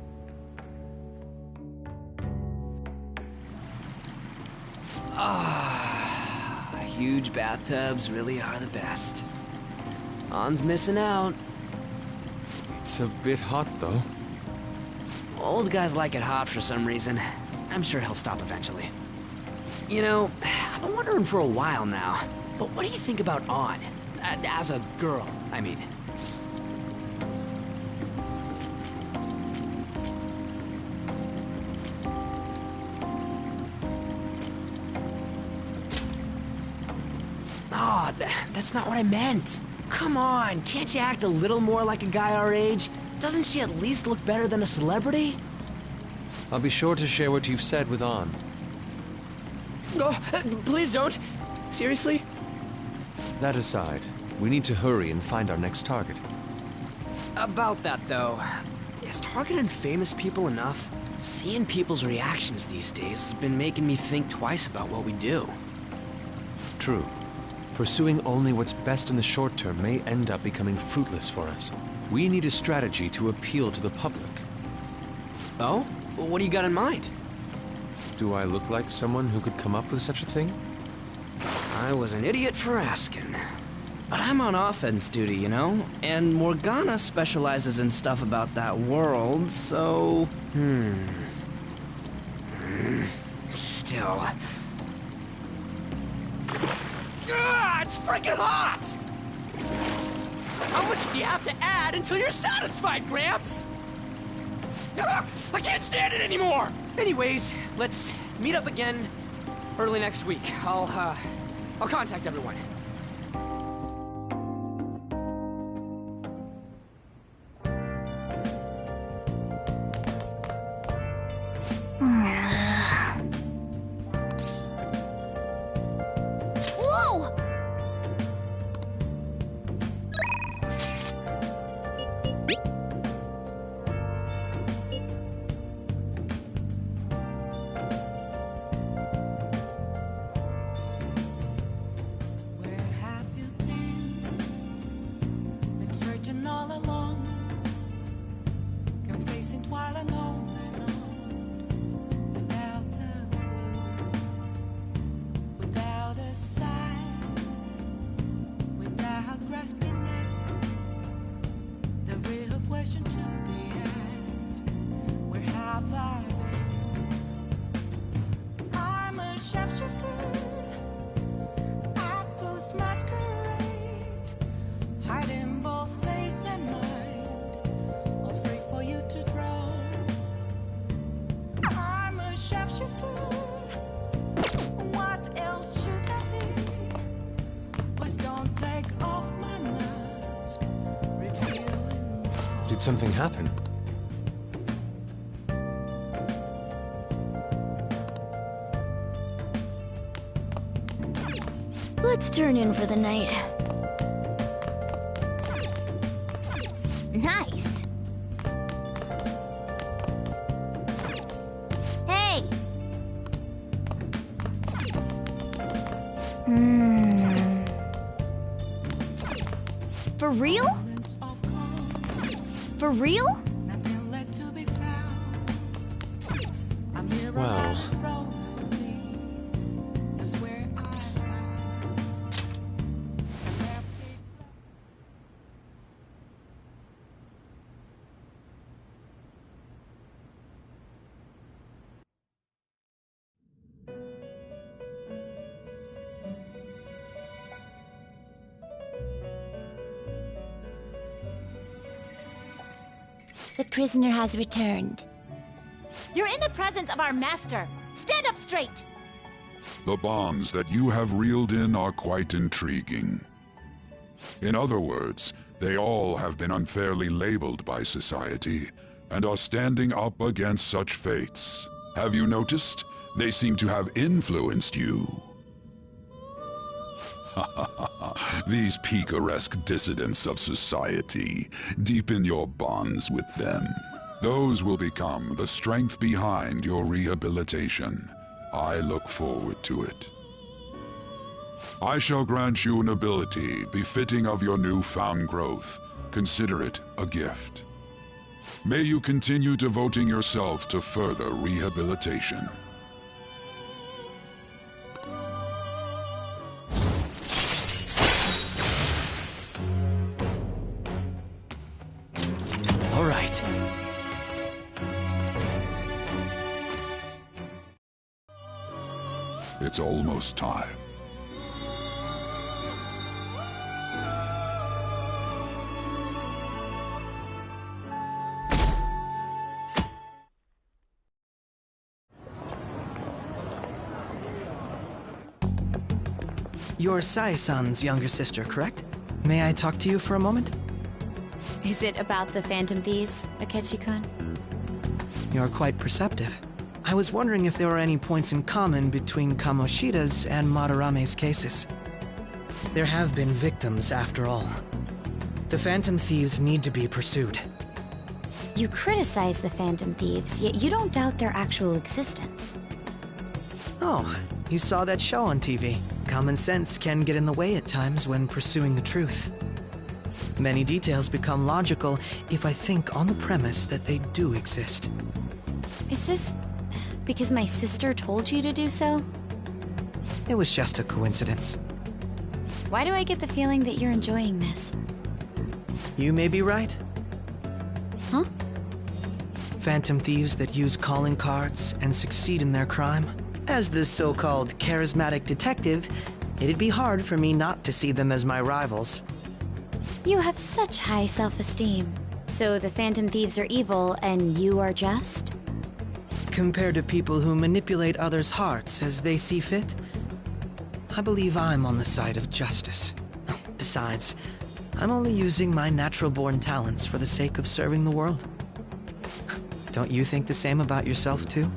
S8: Huge bathtubs really are the best. On's missing out.
S12: It's a bit hot, though.
S8: Old guys like it hot for some reason. I'm sure he'll stop eventually. You know, I've been wondering for a while now, but what do you think about On? As a girl, I mean. Oh, that's not what I meant. Come on, can't you act a little more like a guy our age? Doesn't she at least look better than a celebrity?
S12: I'll be sure to share what you've said with On.
S8: Oh, please don't. Seriously?
S12: That aside, we need to hurry and find our next target.
S8: About that, though, is targeting famous people enough? Seeing people's reactions these days has been making me think twice about what we do.
S12: True. Pursuing only what's best in the short term may end up becoming fruitless for us. We need a strategy to appeal to the public.
S8: Oh? Well, what do you got in mind?
S12: Do I look like someone who could come up with such a thing?
S8: I was an idiot for asking. But I'm on offense duty, you know? And Morgana specializes in stuff about that world, so... Still...
S3: it's freaking hot! How much do you have to add until you're satisfied, Gramps? I can't stand it anymore!
S8: Anyways, let's meet up again early next week. I'll contact everyone.
S9: Whoa!
S2: Where have you been? Been searching all along, kept facing twilight on and on, without a clue, without a sign, without grasping it. The real question to be asked: where have I been? I'm a sharpshooter. Masquerade, hiding both face and mind, all free for you to draw. I'm a sharpshooter. What else should I be? Please don't take off my mask, revealing.
S12: Did something happen?
S9: Let's turn in for the night. Nice. Hey! For real? For real?
S2: Nothing left to be found. I'm here
S12: Well.
S2: around the front of me. That's where I found. And never take
S1: The prisoner has returned.
S11: You're in the presence of our master. Stand up straight!
S13: The bonds that you have reeled in are quite intriguing. In other words, they all have been unfairly labeled by society and are standing up against such fates. Have you noticed? They seem to have influenced you. These picaresque dissidents of society, deepen your bonds with them. Those will become the strength behind your rehabilitation. I look forward to it. I shall grant you an ability befitting of your newfound growth. Consider it a gift. May you continue devoting yourself to further rehabilitation.
S3: All right.
S13: It's almost time.
S14: You're Sai-san's younger sister, correct? May I talk to you for a moment?
S10: Is it about the Phantom Thieves, Akechi-kun?
S14: You're quite perceptive. I was wondering if there were any points in common between Kamoshida's and Madarame's cases. There have been victims, after all. The Phantom Thieves need to be pursued.
S10: You criticize the Phantom Thieves, yet you don't doubt their actual existence.
S14: Oh, you saw that show on TV. Common sense can get in the way at times when pursuing the truth. Many details become logical if I think on the premise that they do exist.
S10: Is this because my sister told you to do so?
S14: It was just a coincidence.
S10: Why do I get the feeling that you're enjoying this?
S14: You may be right.
S10: Huh?
S14: Phantom thieves that use calling cards and succeed in their crime. As the so-called charismatic detective,
S18: It'd be hard for me not to see them as my rivals.
S10: You have such high self-esteem. So the Phantom Thieves are evil and you are just?
S18: Compared to people who manipulate others' hearts as they see fit, I believe I'm on the side of justice. Besides, I'm only using my natural-born talents for the sake of serving the world. Don't you think the same about yourself, too?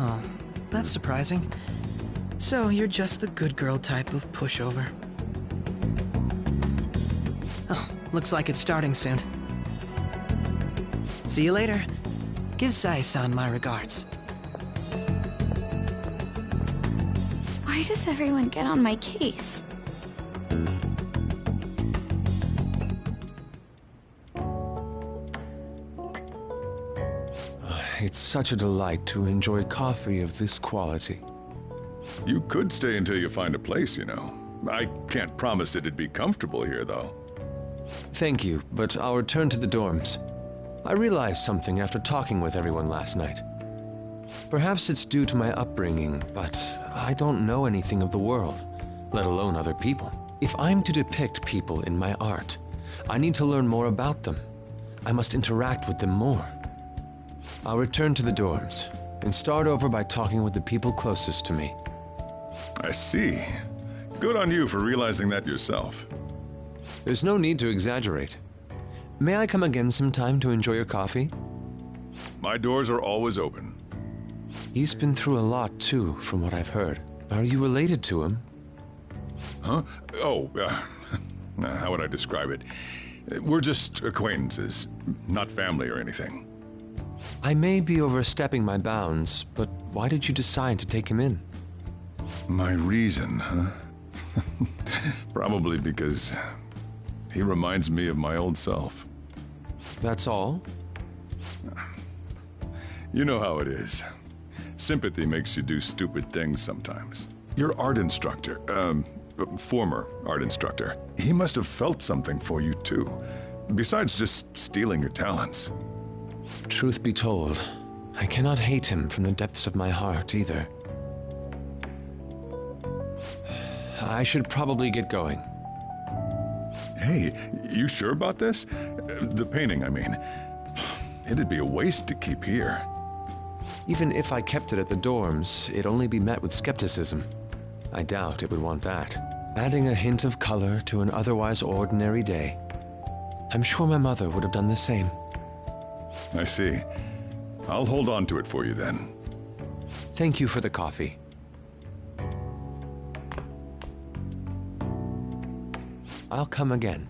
S18: Oh, that's surprising. So you're just the good girl type of pushover. Oh, looks like it's starting soon. See you later. Give Sai-san my regards.
S10: Why does everyone get on my case?
S12: It's such a delight to enjoy coffee of this quality.
S13: You could stay until you find a place, you know. I can't promise it'd be comfortable here, though.
S12: Thank you, but I'll return to the dorms. I realized something after talking with everyone last night. Perhaps it's due to my upbringing, but I don't know anything of the world, let alone other people. If I'm to depict people in my art, I need to learn more about them. I must interact with them more. I'll return to the dorms and start over by talking with the people closest to me.
S13: I see. Good on you for realizing that yourself.
S12: There's no need to exaggerate. May I come again sometime to enjoy your coffee?
S13: My doors are always open.
S12: He's been through a lot, too, from what I've heard. Are you related to him?
S13: Huh? Oh, how would I describe it? We're just acquaintances, not family or anything.
S12: I may be overstepping my bounds, but why did you decide to take him in?
S13: My reason, huh? Probably because he reminds me of my old self.
S12: That's all?
S13: You know how it is. Sympathy makes you do stupid things sometimes. Your art instructor, former art instructor, he must have felt something for you too, besides just stealing your talents.
S12: Truth be told, I cannot hate him from the depths of my heart either. I should probably get going.
S13: Hey, you sure about this? The painting, I mean. It'd be a waste to keep here.
S12: Even if I kept it at the dorms, it'd only be met with skepticism. I doubt it would want that. Adding a hint of color to an otherwise ordinary day. I'm sure my mother would have done the same.
S13: I see. I'll hold on to it for you then.
S12: Thank you for the coffee. I'll come again.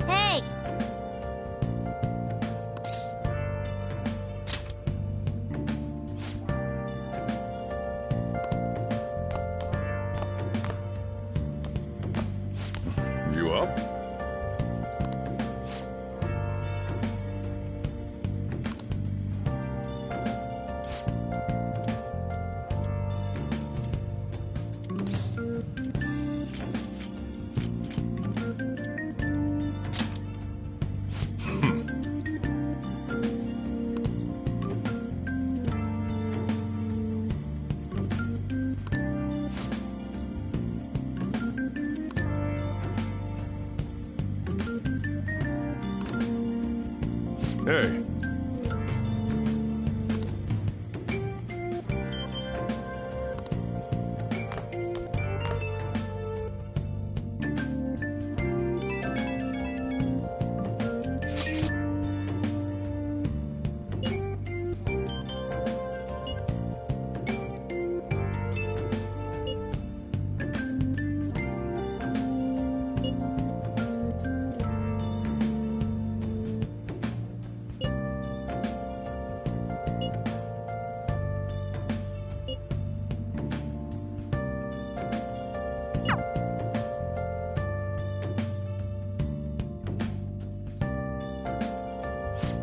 S9: Hey!
S13: You up? Hey.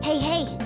S9: Hey, hey!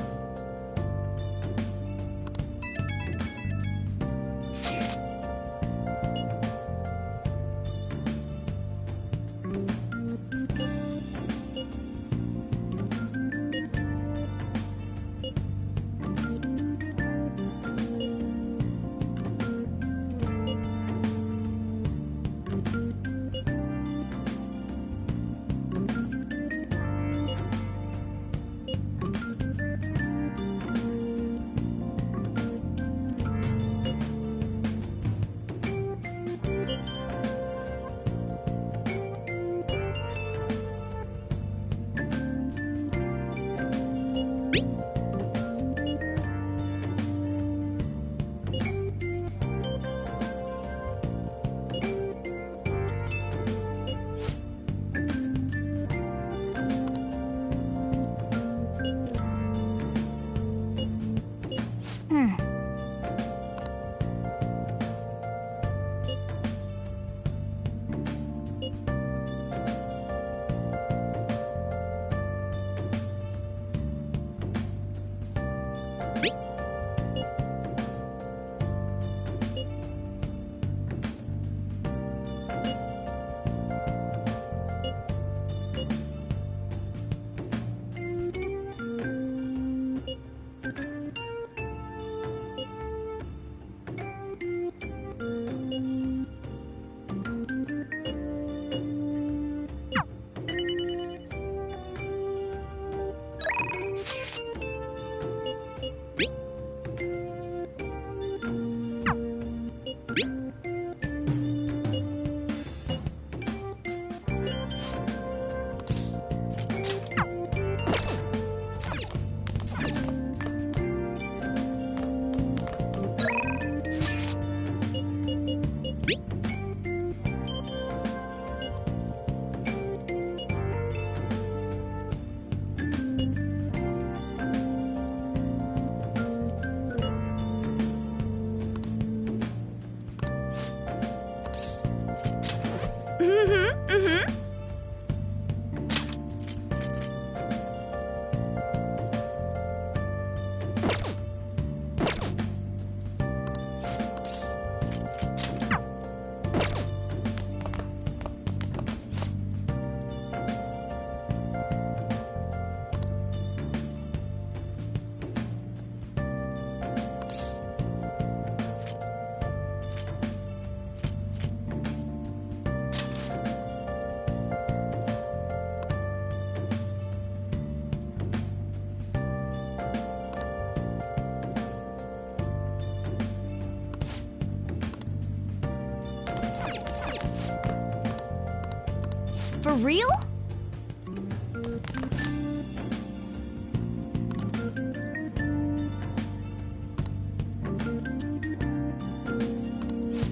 S9: For real?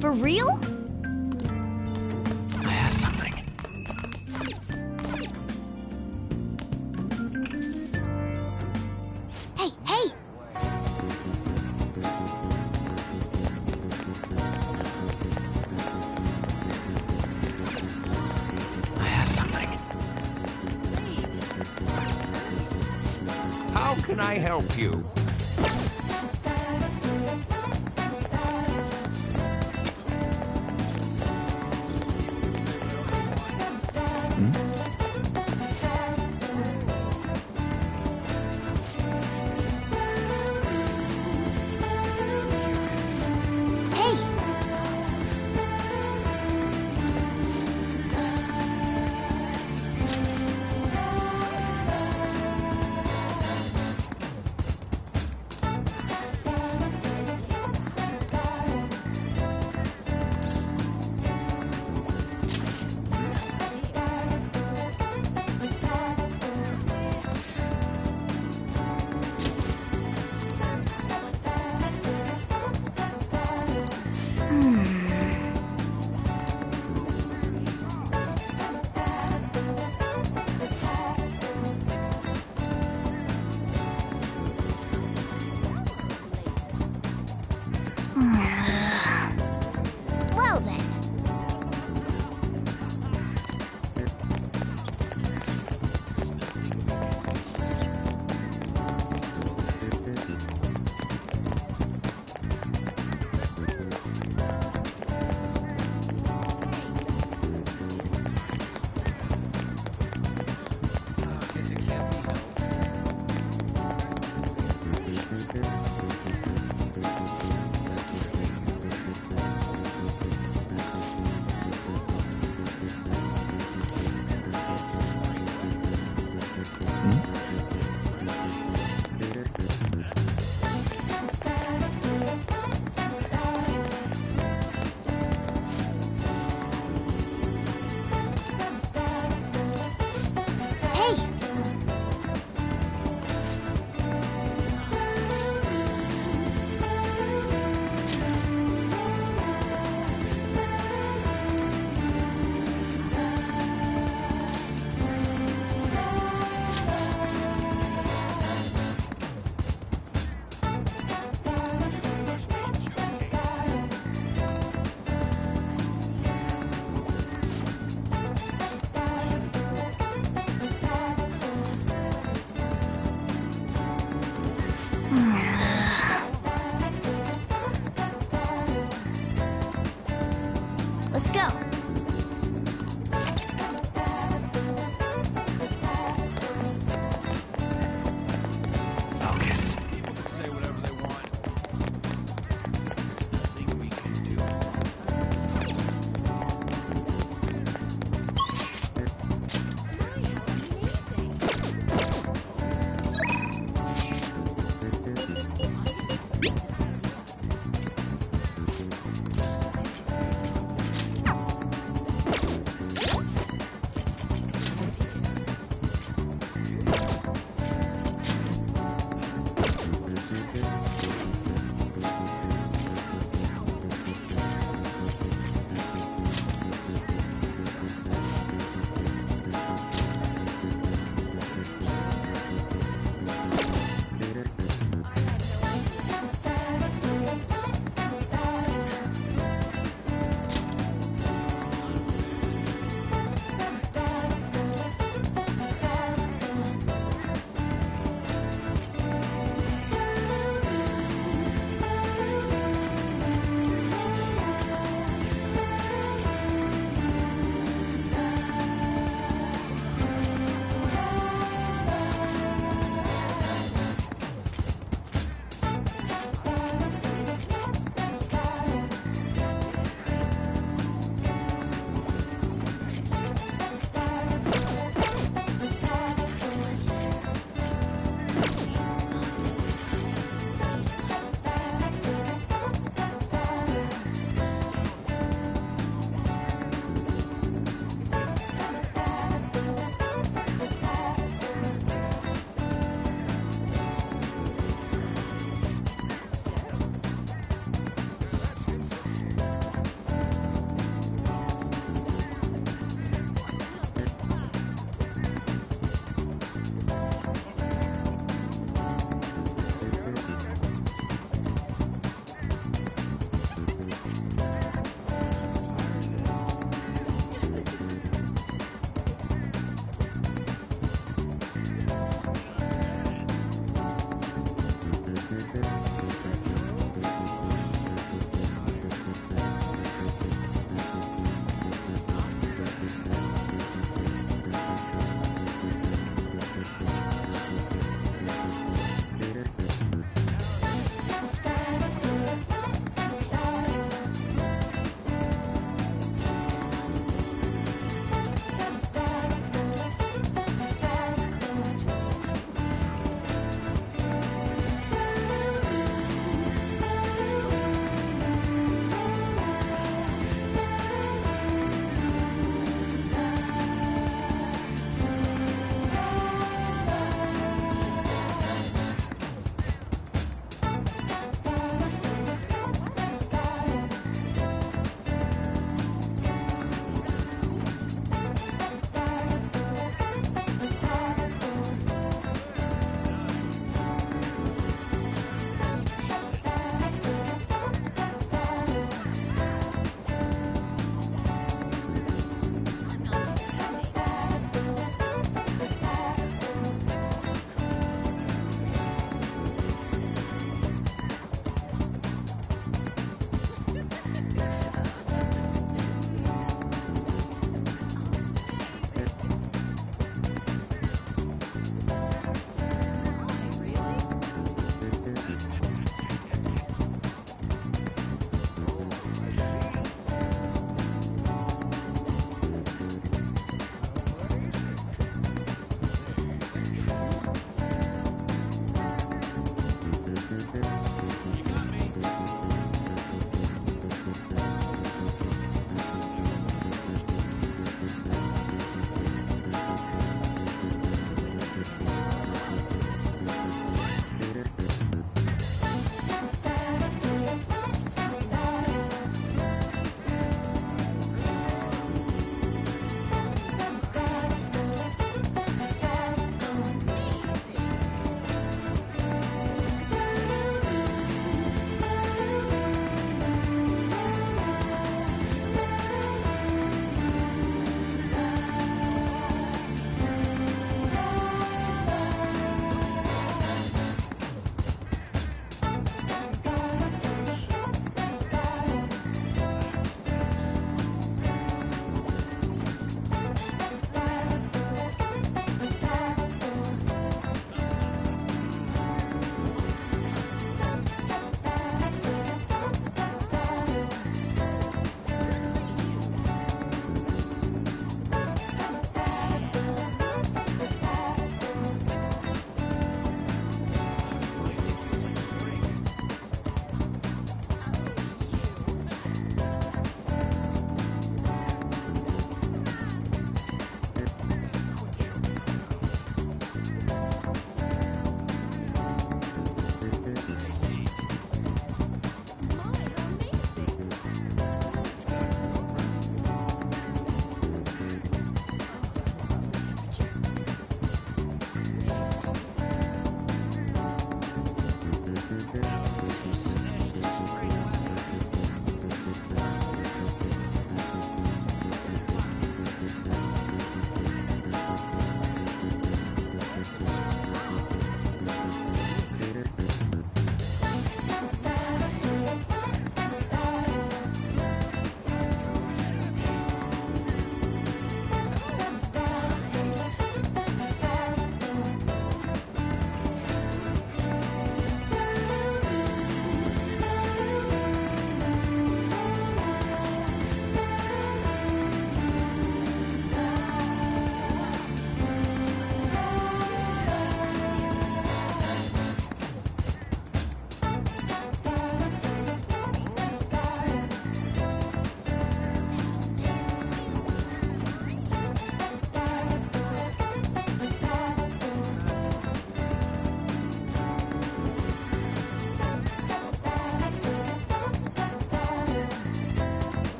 S9: For real?
S16: I have something.
S9: Hey, hey!
S16: I have something.
S19: How can I help you?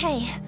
S11: Hey.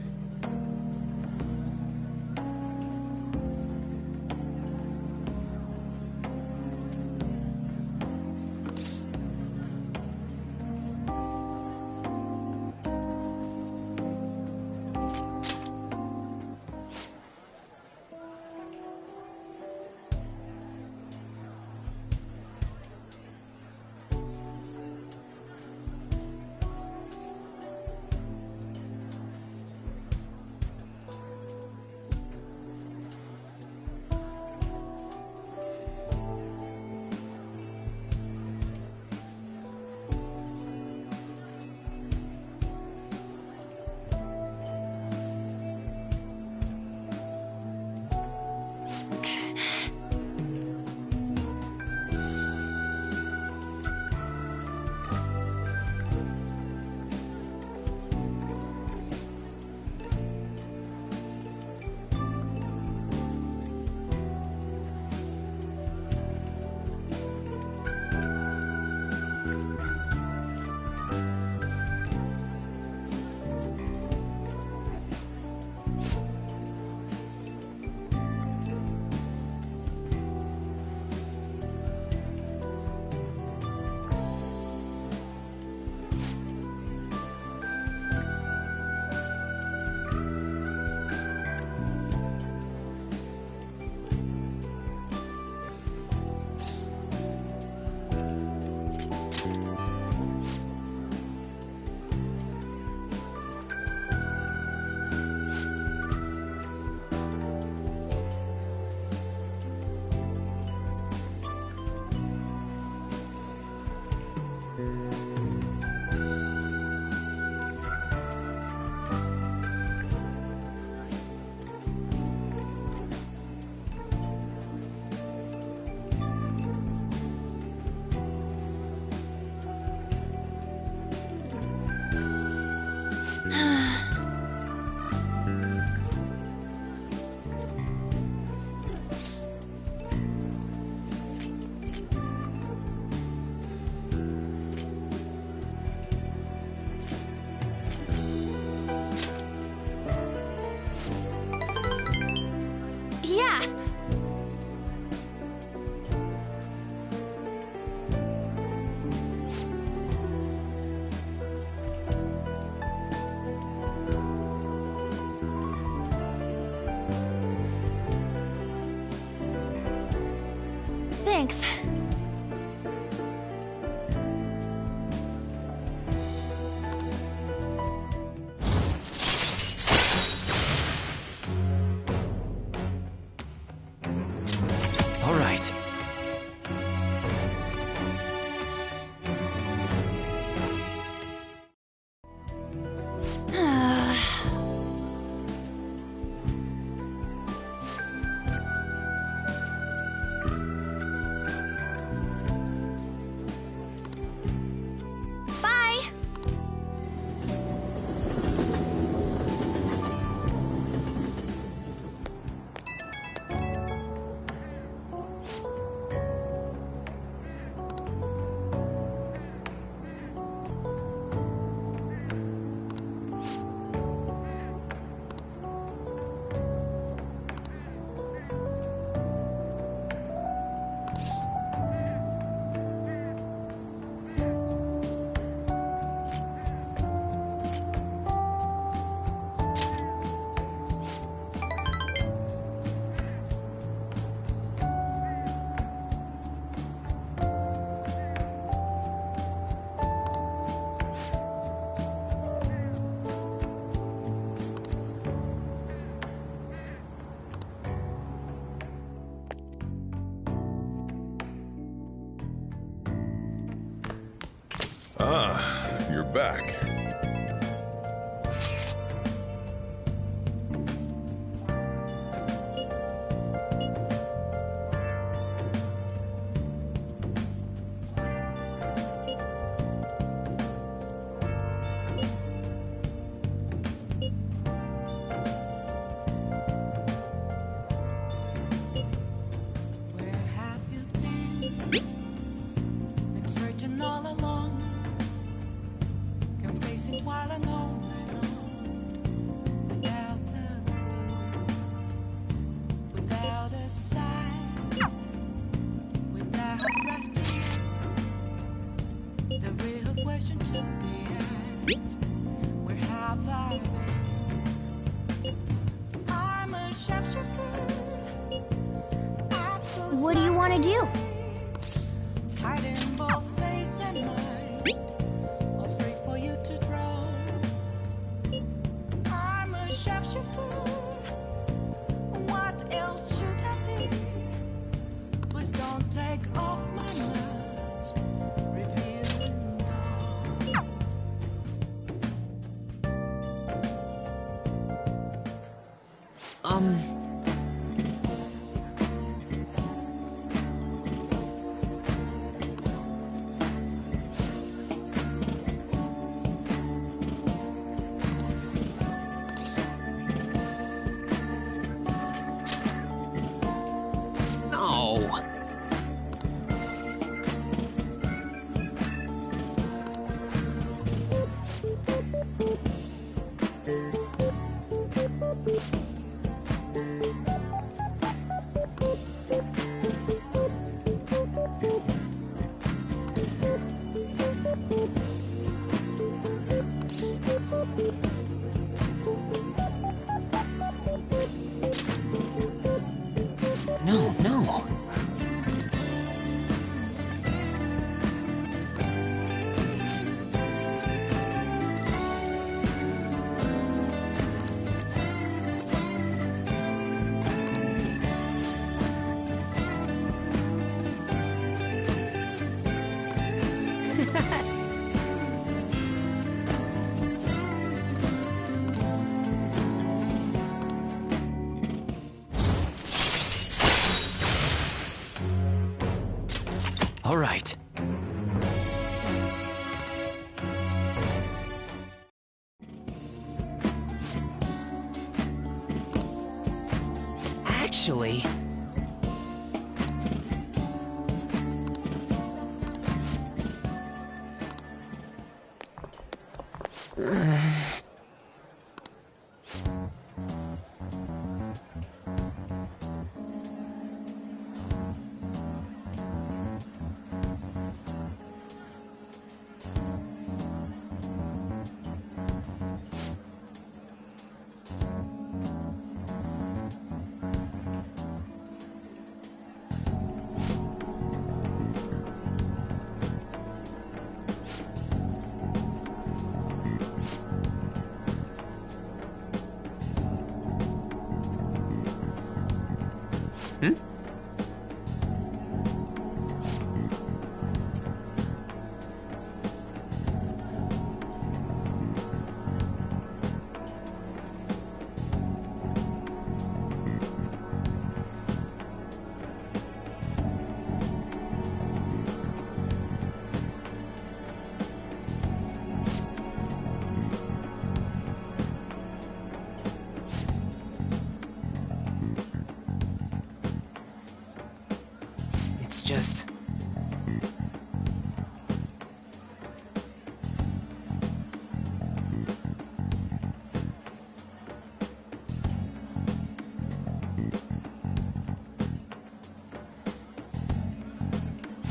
S11: Thanks.
S4: All right.
S13: Ah, you're back.
S2: Been searching all along. Can face
S9: want to do?
S2: Hiding both face and mind, afraid for you to drown. I'm a shapeshifter. What else should I be? Please don't take off my mask, revealing dawn.
S8: No! No, no. All right. Actually... Hmm? It's just...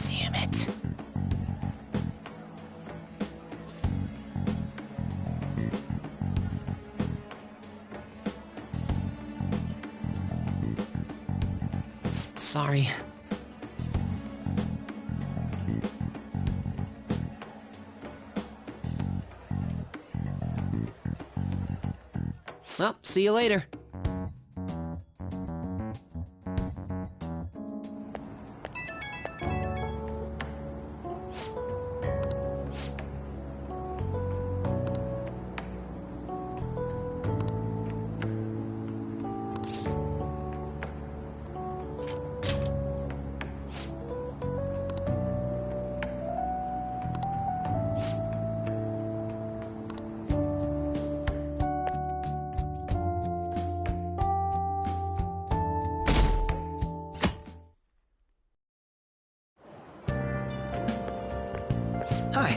S8: Damn it. Sorry. Well, see you later. Hi.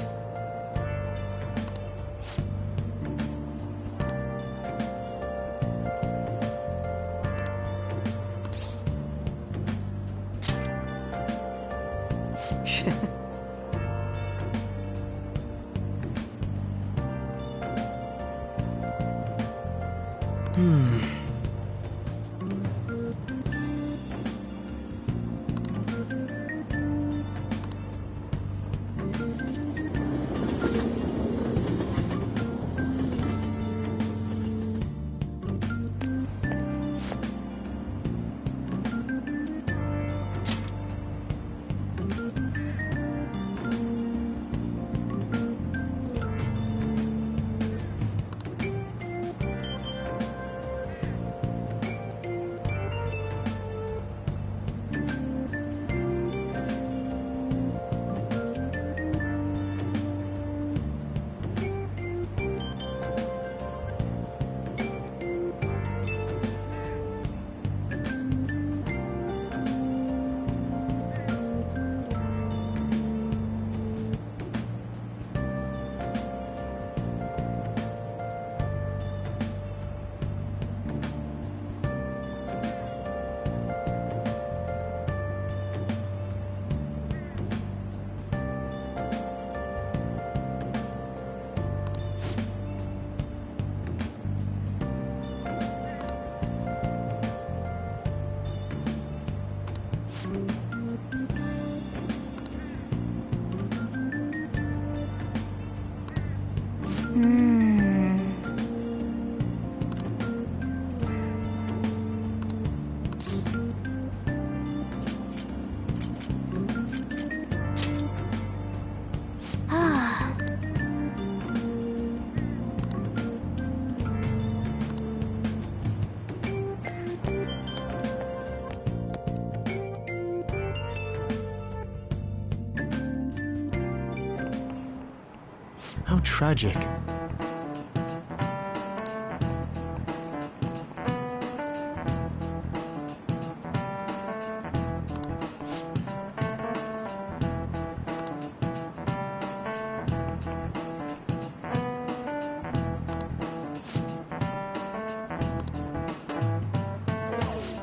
S19: tragic.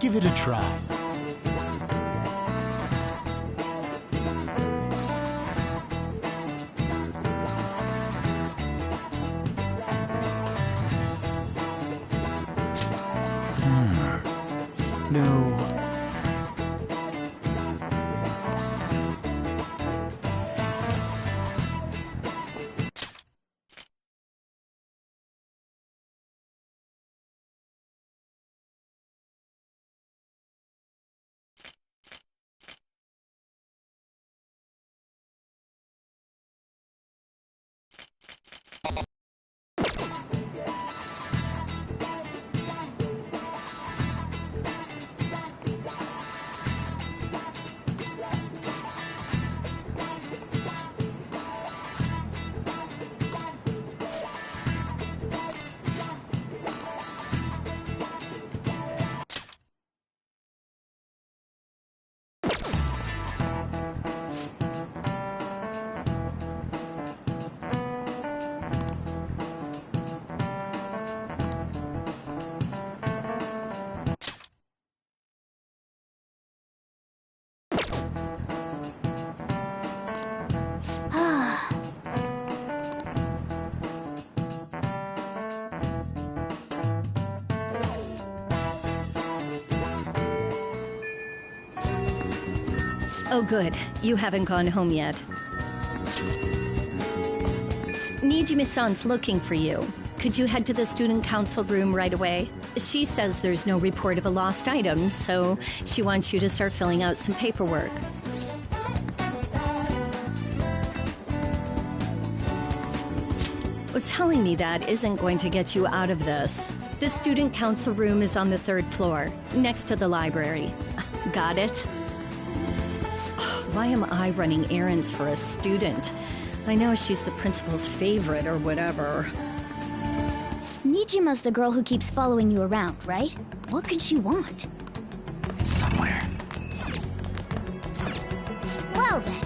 S19: Give it a try. No.
S20: Oh, good. You haven't gone home yet. Nijime-san's looking for you. Could you head to the student council room right away? She says there's no report of a lost item, so she wants you to start filling out some paperwork. Well, telling me that isn't going to get you out of this. The student council room is on the 3rd floor, next to the library. Got it? Why am I running errands for a student? I know she's the principal's favorite or whatever.
S9: Nijima's the girl who keeps following you around, right? What could she want?
S19: It's somewhere.
S9: Well then.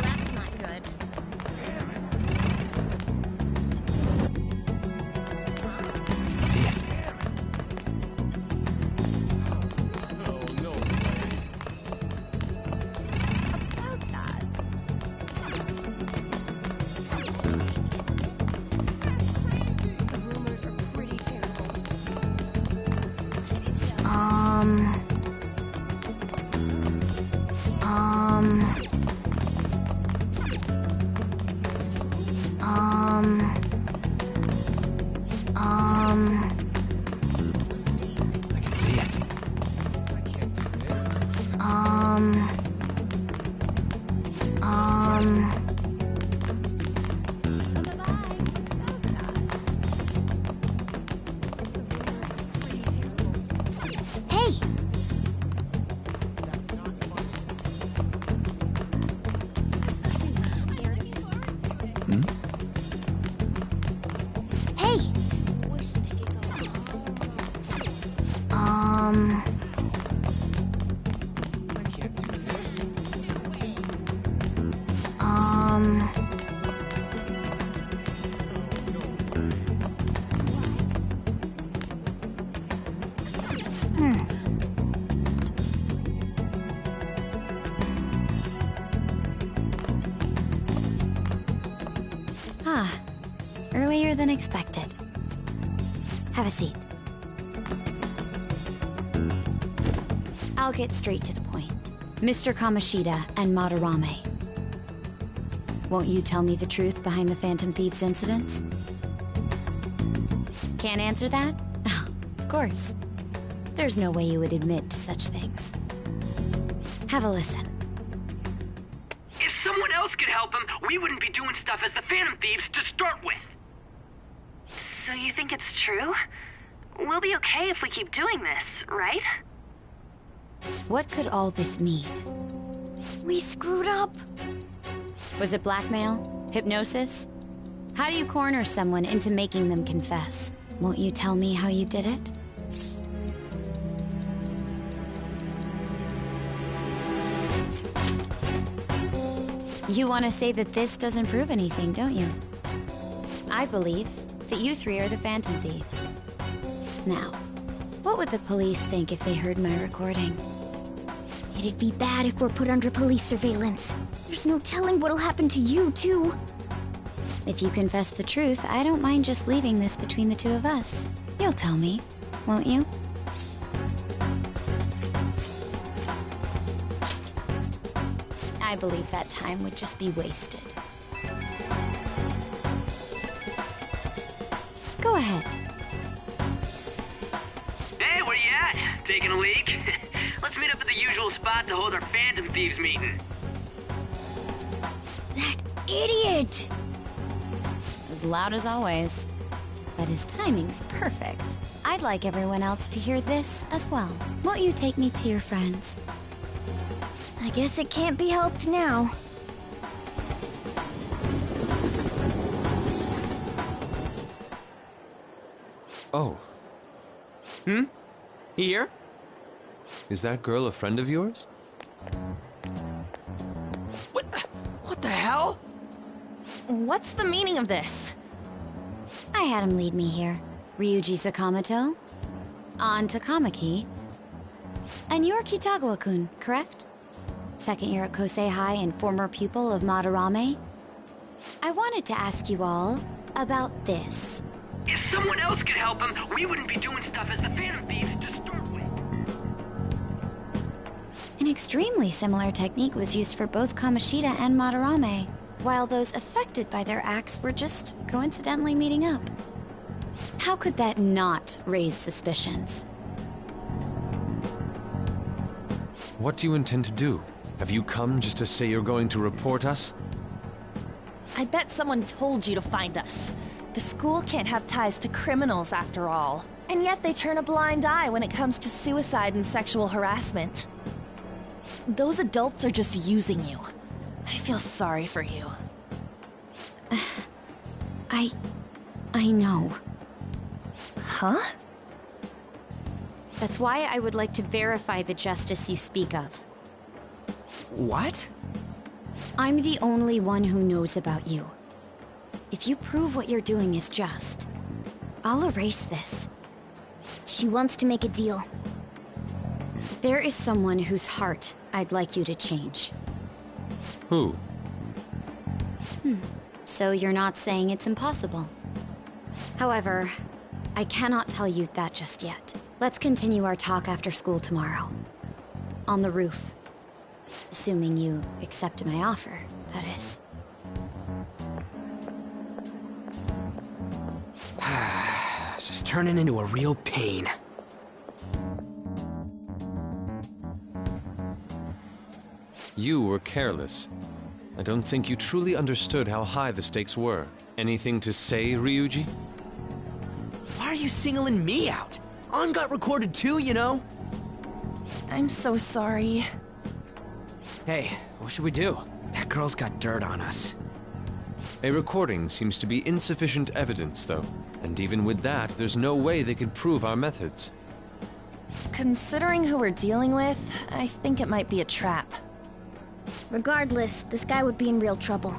S11: That's not good.
S19: I can see it. I can see it.
S9: Hey! Hey!
S10: Ah, earlier than expected. Have a seat. I'll get straight to the point. Mr. Kamoshida and Madarame. Won't you tell me the truth behind the Phantom Thieves incidents? Can't answer that? Oh, of course. There's no way you would admit to such things. Have a listen.
S3: If someone else could help him, we wouldn't be doing stuff as the Phantom Thieves to start with.
S11: So you think it's true? We'll be okay if we keep doing this, right?
S10: What could all this mean?
S9: We screwed up.
S10: Was it blackmail? Hypnosis? How do you corner someone into making them confess? Won't you tell me how you did it? You want to say that this doesn't prove anything, don't you? I believe that you three are the Phantom Thieves. Now, what would the police think if they heard my recording?
S9: It'd be bad if we're put under police surveillance. There's no telling what'll happen to you, too.
S10: If you confess the truth, I don't mind just leaving this between the two of us. You'll tell me, won't you? I believe that time would just be wasted. Go ahead.
S21: Hey, where you at? Taking a leak? Let's meet up at the usual spot to hold our Phantom Thieves meeting.
S9: That idiot!
S10: As loud as always. But his timing's perfect. I'd like everyone else to hear this as well. Won't you take me to your friends?
S9: I guess it can't be helped now.
S12: Oh.
S3: Here?
S12: Is that girl a friend of yours?
S3: What the hell?
S11: What's the meaning of this?
S10: I had him lead me here. Ryuji Sakamoto, on Takamaki, and you're Kitagawa-kun, correct? Second year at Kosei High and former pupil of Madarame. I wanted to ask you all about this.
S21: If someone else could help him, we wouldn't be doing stuff as the Phantom Thieves to start with.
S10: An extremely similar technique was used for both Kamoshida and Madarame, while those affected by their acts were just coincidentally meeting up. How could that not raise suspicions?
S12: What do you intend to do? Have you come just to say you're going to report us?
S11: I bet someone told you to find us. The school can't have ties to criminals after all. And yet they turn a blind eye when it comes to suicide and sexual harassment. Those adults are just using you. I feel sorry for you.
S10: I know.
S11: Huh?
S10: That's why I would like to verify the justice you speak of.
S3: What?
S10: I'm the only one who knows about you. If you prove what you're doing is just, I'll erase this.
S9: She wants to make a deal.
S10: There is someone whose heart I'd like you to change.
S12: Who?
S10: So you're not saying it's impossible. However, I cannot tell you that just yet. Let's continue our talk after school tomorrow. On the roof. Assuming you accept my offer, that is.
S8: It's just turning into a real pain.
S12: You were careless. I don't think you truly understood how high the stakes were. Anything to say, Ryuji?
S3: Why are you singling me out? On got recorded too, you know?
S11: I'm so sorry.
S8: Hey, what should we do? That girl's got dirt on us.
S12: A recording seems to be insufficient evidence, though. And even with that, there's no way they could prove our methods.
S11: Considering who we're dealing with, I think it might be a trap.
S9: Regardless, this guy would be in real trouble.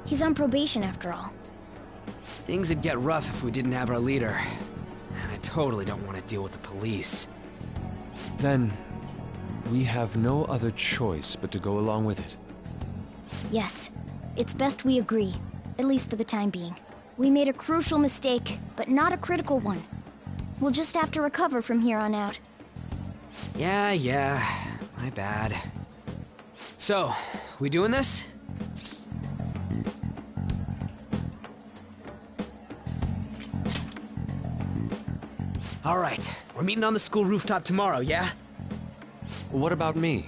S9: He's on probation after all.
S8: Things would get rough if we didn't have our leader. And I totally don't want to deal with the police.
S12: Then, we have no other choice but to go along with it.
S9: Yes, it's best we agree, at least for the time being. We made a crucial mistake, but not a critical one. We'll just have to recover from here on out.
S8: Yeah, my bad. So, we doing this? All right, we're meeting on the school rooftop tomorrow, yeah?
S12: What about me?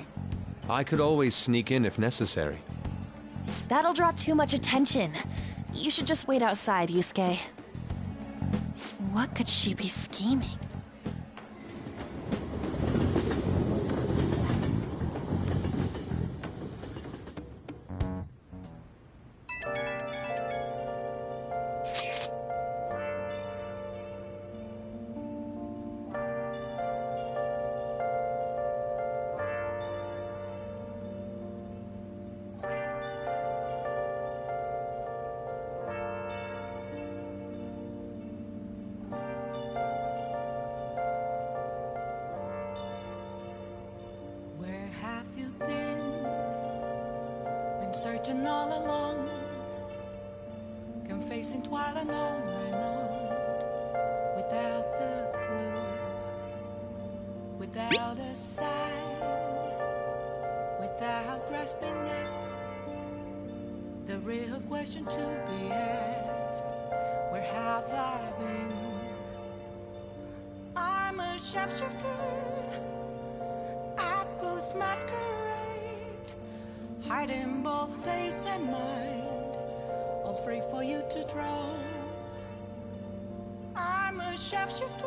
S12: I could always sneak in if necessary.
S11: That'll draw too much attention. You should just wait outside, Yusuke. What could she be scheming?
S2: searching all along, confessing twilight lonely night, without the clue, without a sign, without grasping it. The real question to be asked, where have I been? I'm a sharpshooter at Booth's masquerade, hiding both face and mind, all free for you to draw. I'm a sharpshooter,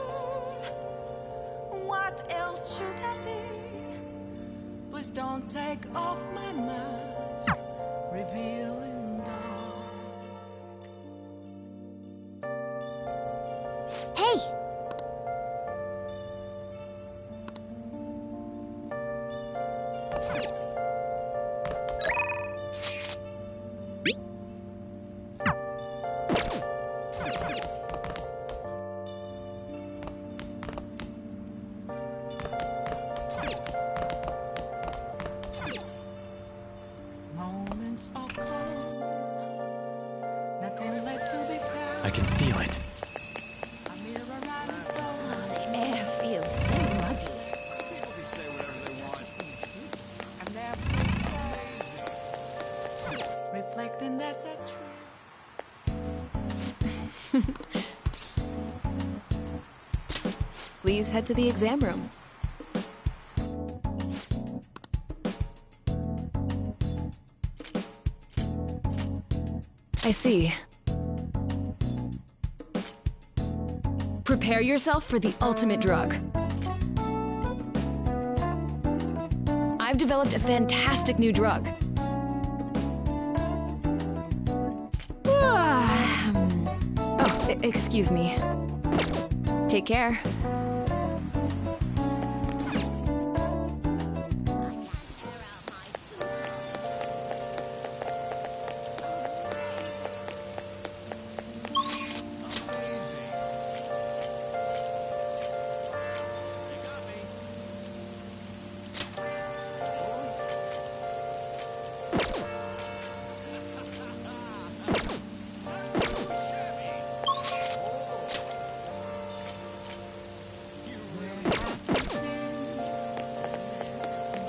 S2: what else should I be? Please don't take off my mask, revealing dark.
S9: Hey!
S2: Moments of calm, nothing left to be found.
S19: I can feel it.
S2: A mirror right in front.
S11: The air feels so muggy.
S2: And empty glass, reflecting that's a truth.
S11: Please head to the exam room. I see. Prepare yourself for the ultimate drug. I've developed a fantastic new drug. Oh, excuse me. Take care.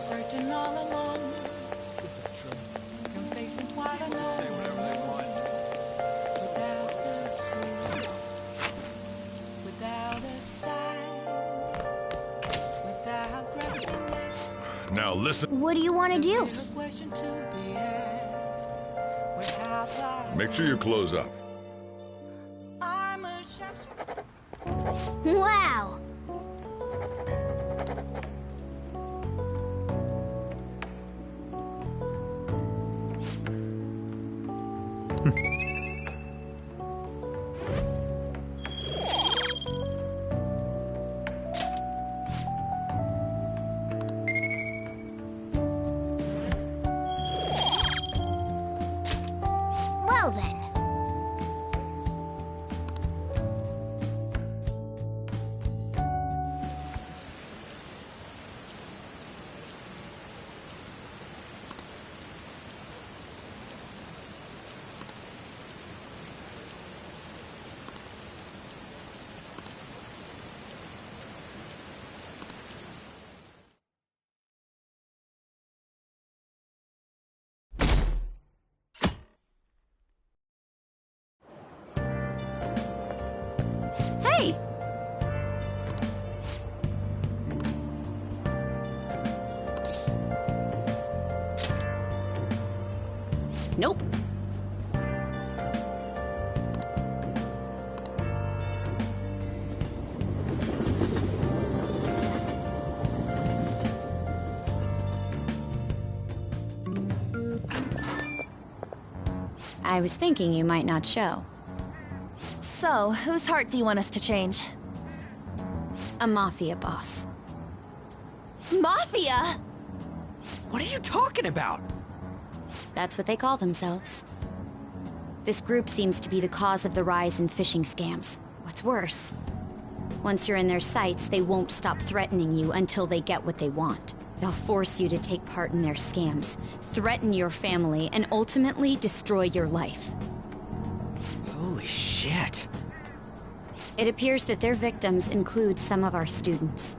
S2: Searching all along, confessing twilight lonely, without the clue, without a sign, without grasping it.
S13: Now listen.
S9: What do you want to do?
S2: The question to be asked, where have I
S13: Make sure you close up.
S2: I'm a sharpshooter.
S9: Wow! Well then.
S11: Hey! Nope.
S10: I was thinking you might not show.
S11: So, whose heart do you want us to change?
S10: A mafia boss.
S11: Mafia?
S3: What are you talking about?
S10: That's what they call themselves. This group seems to be the cause of the rise in phishing scams. What's worse, once you're in their sights, they won't stop threatening you until they get what they want. They'll force you to take part in their scams, threaten your family, and ultimately destroy your life.
S19: Holy shit.
S10: It appears that their victims include some of our students.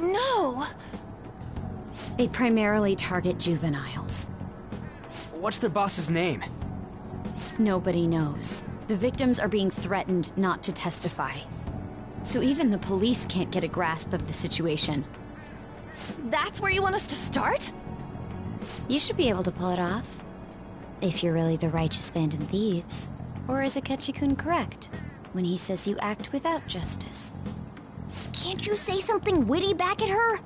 S11: No!
S10: They primarily target juveniles.
S19: What's their boss's name?
S10: Nobody knows. The victims are being threatened not to testify. So even the police can't get a grasp of the situation.
S11: That's where you want us to start?
S10: You should be able to pull it off. If you're really the righteous Phantom Thieves. Or is Akechi-kun correct when he says you act without justice?
S9: Can't you say something witty back at her?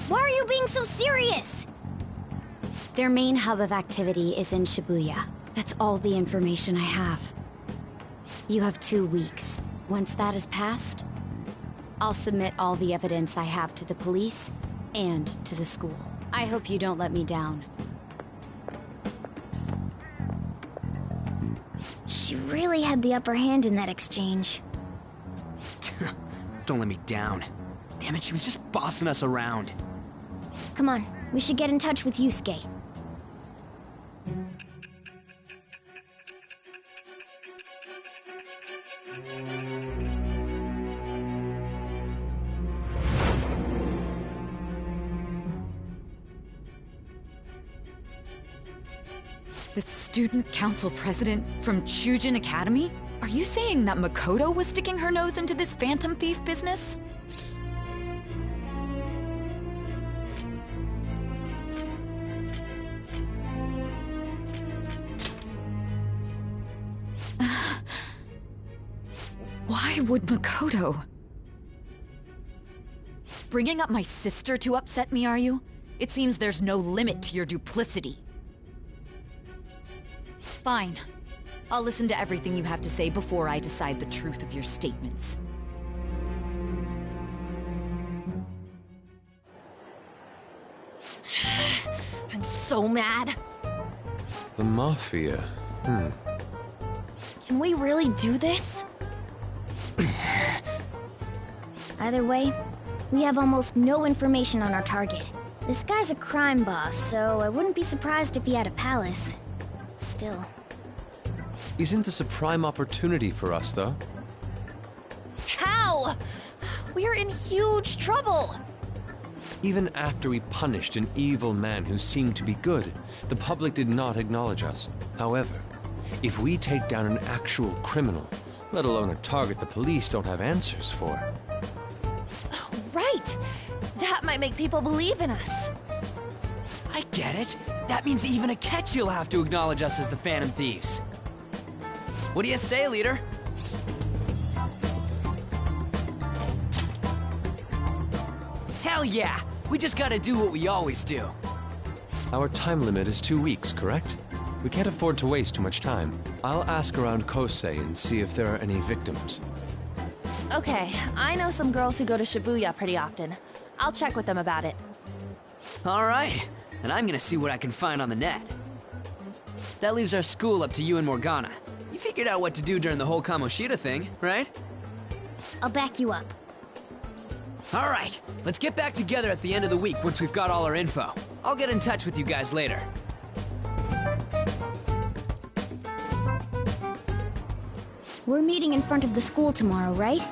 S9: Why are you being so serious?
S10: Their main hub of activity is in Shibuya. That's all the information I have. You have 2 weeks. Once that is passed, I'll submit all the evidence I have to the police and to the school. I hope you don't let me down.
S9: She really had the upper hand in that exchange.
S19: Don't let me down. Damn it, she was just bossing us around.
S9: Come on, we should get in touch with Yusuke.
S7: The student council president from Chujin Academy? Are you saying that Makoto was sticking her nose into this phantom thief business? Why would Makoto? Bringing up my sister to upset me, are you? It seems there's no limit to your duplicity. Fine. I'll listen to everything you have to say before I decide the truth of your statements.
S11: I'm so mad.
S12: The Mafia.
S11: Can we really do this?
S9: Either way, we have almost no information on our target. This guy's a crime boss, so I wouldn't be surprised if he had a palace. Still.
S12: Isn't this a prime opportunity for us, though?
S11: How? We're in huge trouble.
S12: Even after we punished an evil man who seemed to be good, the public did not acknowledge us. However, if we take down an actual criminal, let alone a target the police don't have answers for.
S11: Right! That might make people believe in us.
S19: I get it. That means even Akechi will have to acknowledge us as the Phantom Thieves. What do you say, leader? Hell yeah! We just gotta do what we always do.
S12: Our time limit is 2 weeks, correct? We can't afford to waste too much time. I'll ask around Kosei and see if there are any victims.
S11: Okay, I know some girls who go to Shibuya pretty often. I'll check with them about it.
S19: Alright, and I'm gonna see what I can find on the net. That leaves our school up to you and Morgana. You figured out what to do during the whole Kamoshida thing, right?
S9: I'll back you up.
S19: Alright, let's get back together at the end of the week once we've got all our info. I'll get in touch with you guys later.
S9: We're meeting in front of the school tomorrow, right?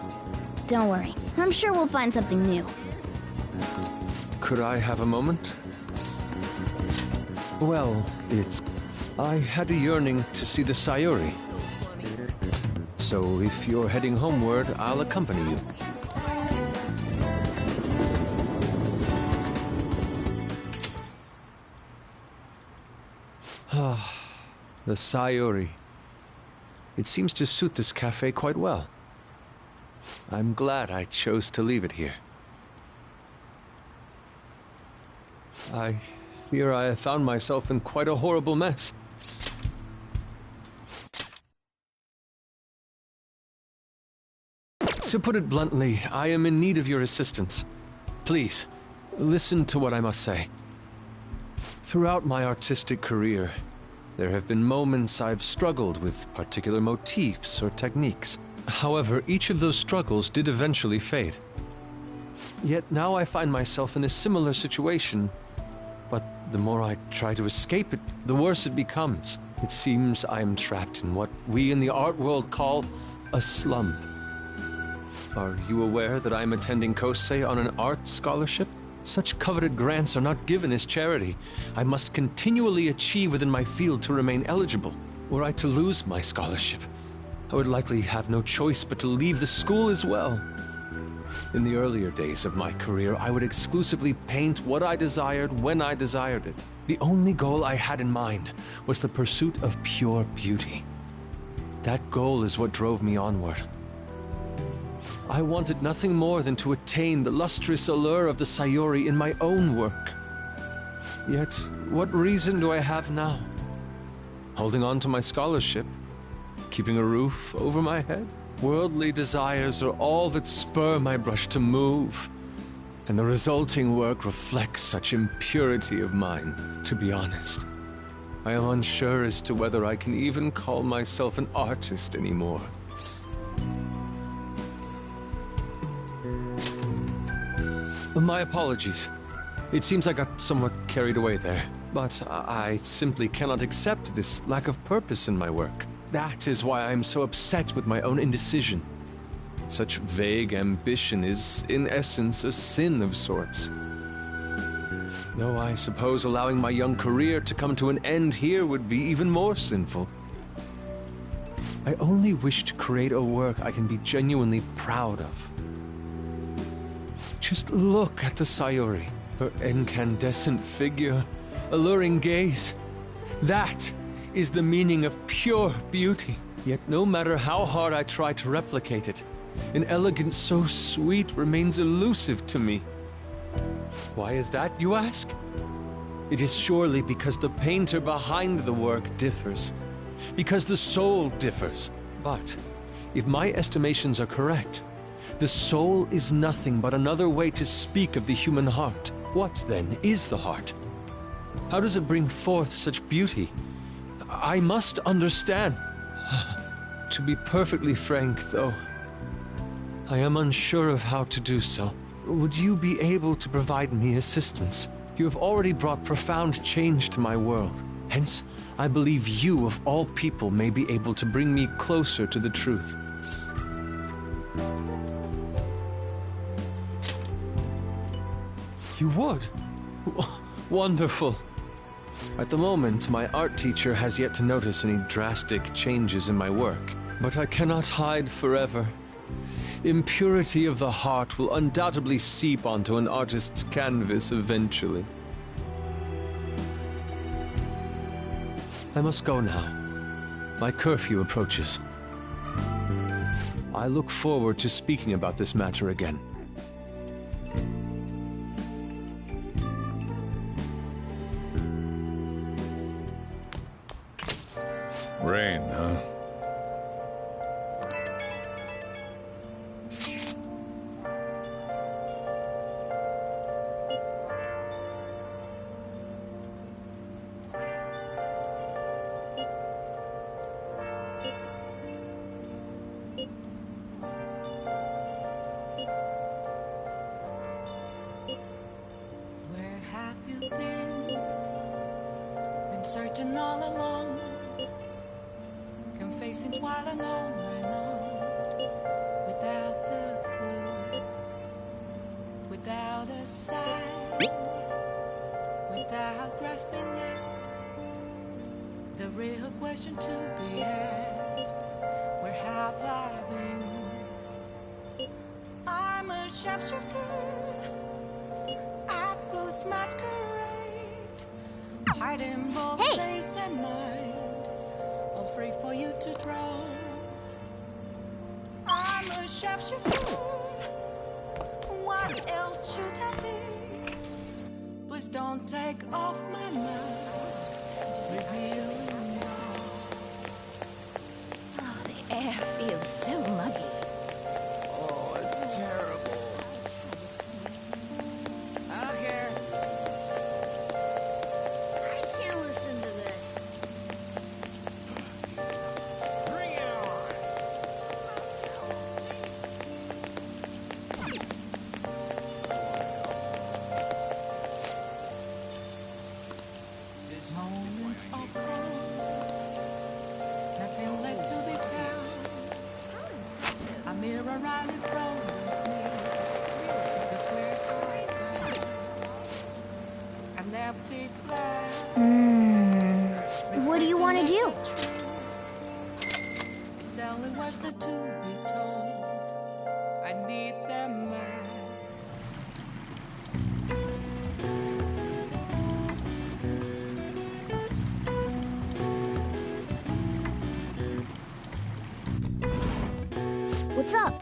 S9: Don't worry, I'm sure we'll find something new.
S12: Could I have a moment? Well, I had a yearning to see the Sayuri. So if you're heading homeward, I'll accompany you. The Sayuri. It seems to suit this cafe quite well. I'm glad I chose to leave it here. I fear I have found myself in quite a horrible mess. To put it bluntly, I am in need of your assistance. Please, listen to what I must say. Throughout my artistic career, there have been moments I've struggled with particular motifs or techniques. However, each of those struggles did eventually fade. Yet now I find myself in a similar situation, but the more I try to escape it, the worse it becomes. It seems I am trapped in what we in the art world call a slump. Are you aware that I am attending Kosei on an art scholarship? Such coveted grants are not given as charity. I must continually achieve within my field to remain eligible. Were I to lose my scholarship, I would likely have no choice but to leave the school as well. In the earlier days of my career, I would exclusively paint what I desired when I desired it. The only goal I had in mind was the pursuit of pure beauty. That goal is what drove me onward. I wanted nothing more than to attain the lustrous allure of the Sayuri in my own work. Yet, what reason do I have now? Holding on to my scholarship? Keeping a roof over my head? Worldly desires are all that spur my brush to move, and the resulting work reflects such impurity of mind. To be honest, I am unsure as to whether I can even call myself an artist anymore. My apologies. It seems I got somewhat carried away there, but I simply cannot accept this lack of purpose in my work. That is why I am so upset with my own indecision. Such vague ambition is, in essence, a sin of sorts. Though I suppose allowing my young career to come to an end here would be even more sinful. I only wish to create a work I can be genuinely proud of. Just look at the Sayuri, her incandescent figure, alluring gaze. That is the meaning of pure beauty. Yet no matter how hard I try to replicate it, an elegance so sweet remains elusive to me. Why is that, you ask? It is surely because the painter behind the work differs, because the soul differs. But if my estimations are correct, the soul is nothing but another way to speak of the human heart. What, then, is the heart? How does it bring forth such beauty? I must understand. To be perfectly frank, though, I am unsure of how to do so. Would you be able to provide me assistance? You have already brought profound change to my world. Hence, I believe you, of all people, may be able to bring me closer to the truth. You would? Wonderful. At the moment, my art teacher has yet to notice any drastic changes in my work, but I cannot hide forever. Impurity of the heart will undoubtedly seep onto an artist's canvas eventually. I must go now. My curfew approaches. I look forward to speaking about this matter again.
S13: Rain, huh?
S2: Where have you been? Been searching all along, confessing while alone and on, without the clue, without a sign, without grasping it. The real question to be asked: where have I been? I'm a sharpshooter at Ghost Masquerade, hiding both face and mind, all free for you to draw. I'm a sharpshooter. What else should I be? Please don't take off my mask, revealing all.
S1: Oh, the air feels so muggy.
S3: Oh, it's terrible. I don't care.
S2: right in front of me. That's where I found. I never take life.
S9: What do you want to do?
S2: It's telling what's the to be told. I need them eyes.
S9: What's up?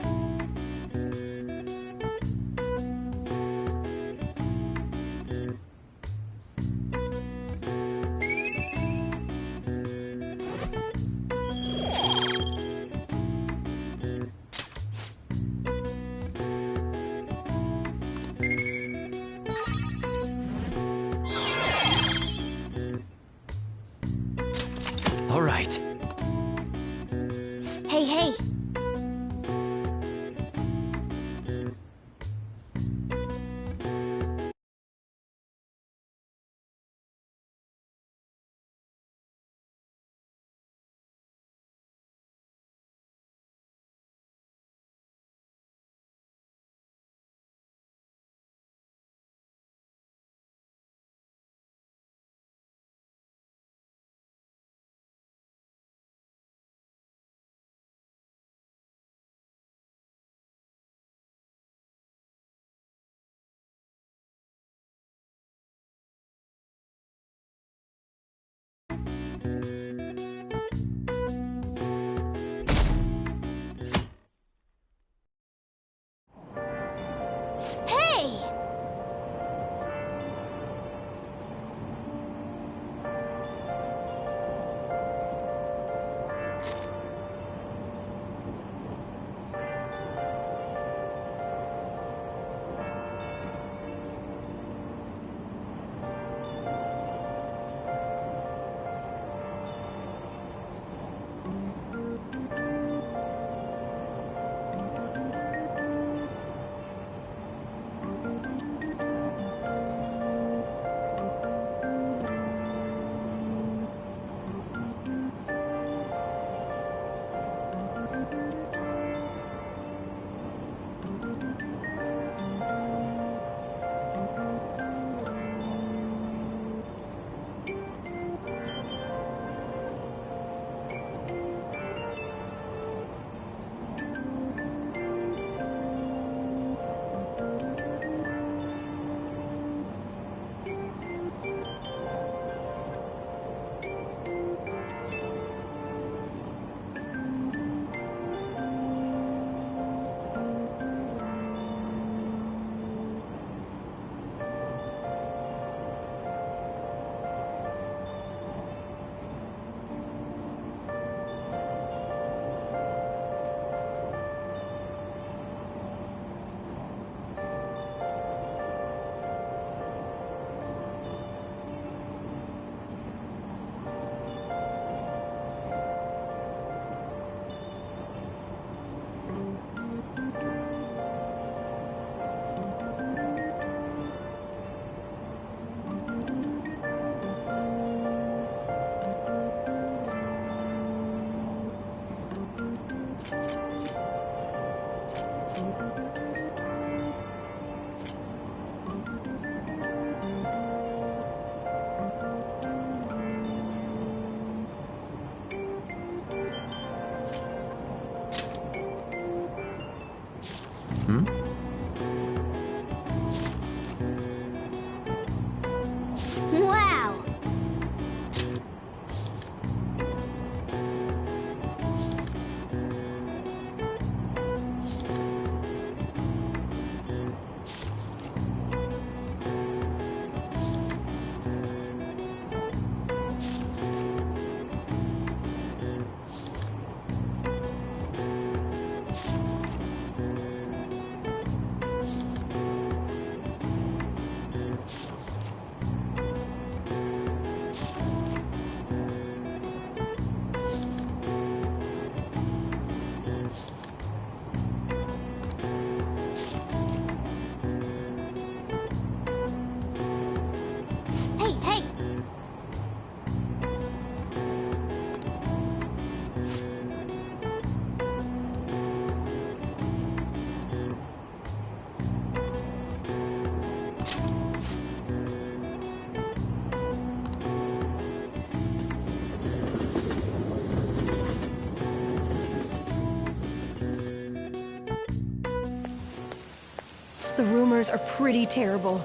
S11: The rumors are pretty terrible.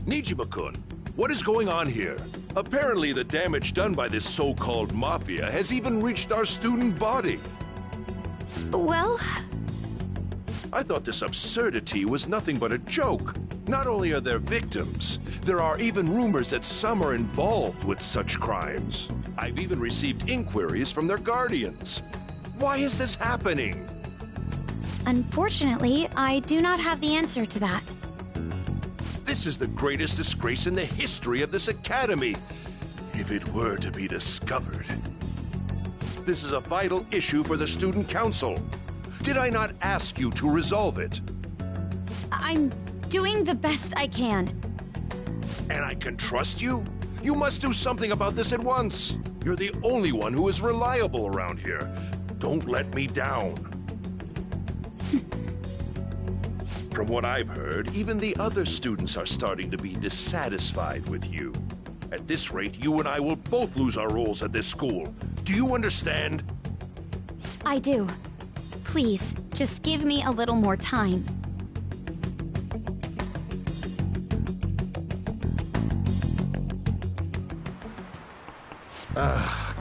S6: Nijima-kun, what is going on here? Apparently the damage done by this so-called mafia has even reached our student body.
S10: Well...
S6: I thought this absurdity was nothing but a joke. Not only are there victims, there are even rumors that some are involved with such crimes. I've even received inquiries from their guardians. Why is this happening?
S10: Unfortunately, I do not have the answer to that.
S6: This is the greatest disgrace in the history of this academy, if it were to be discovered. This is a vital issue for the student council. Did I not ask you to resolve it?
S10: I'm doing the best I can.
S6: And I can trust you? You must do something about this at once. You're the only one who is reliable around here. Don't let me down. From what I've heard, even the other students are starting to be dissatisfied with you. At this rate, you and I will both lose our roles at this school. Do you understand?
S10: I do. Please, just give me a little more time.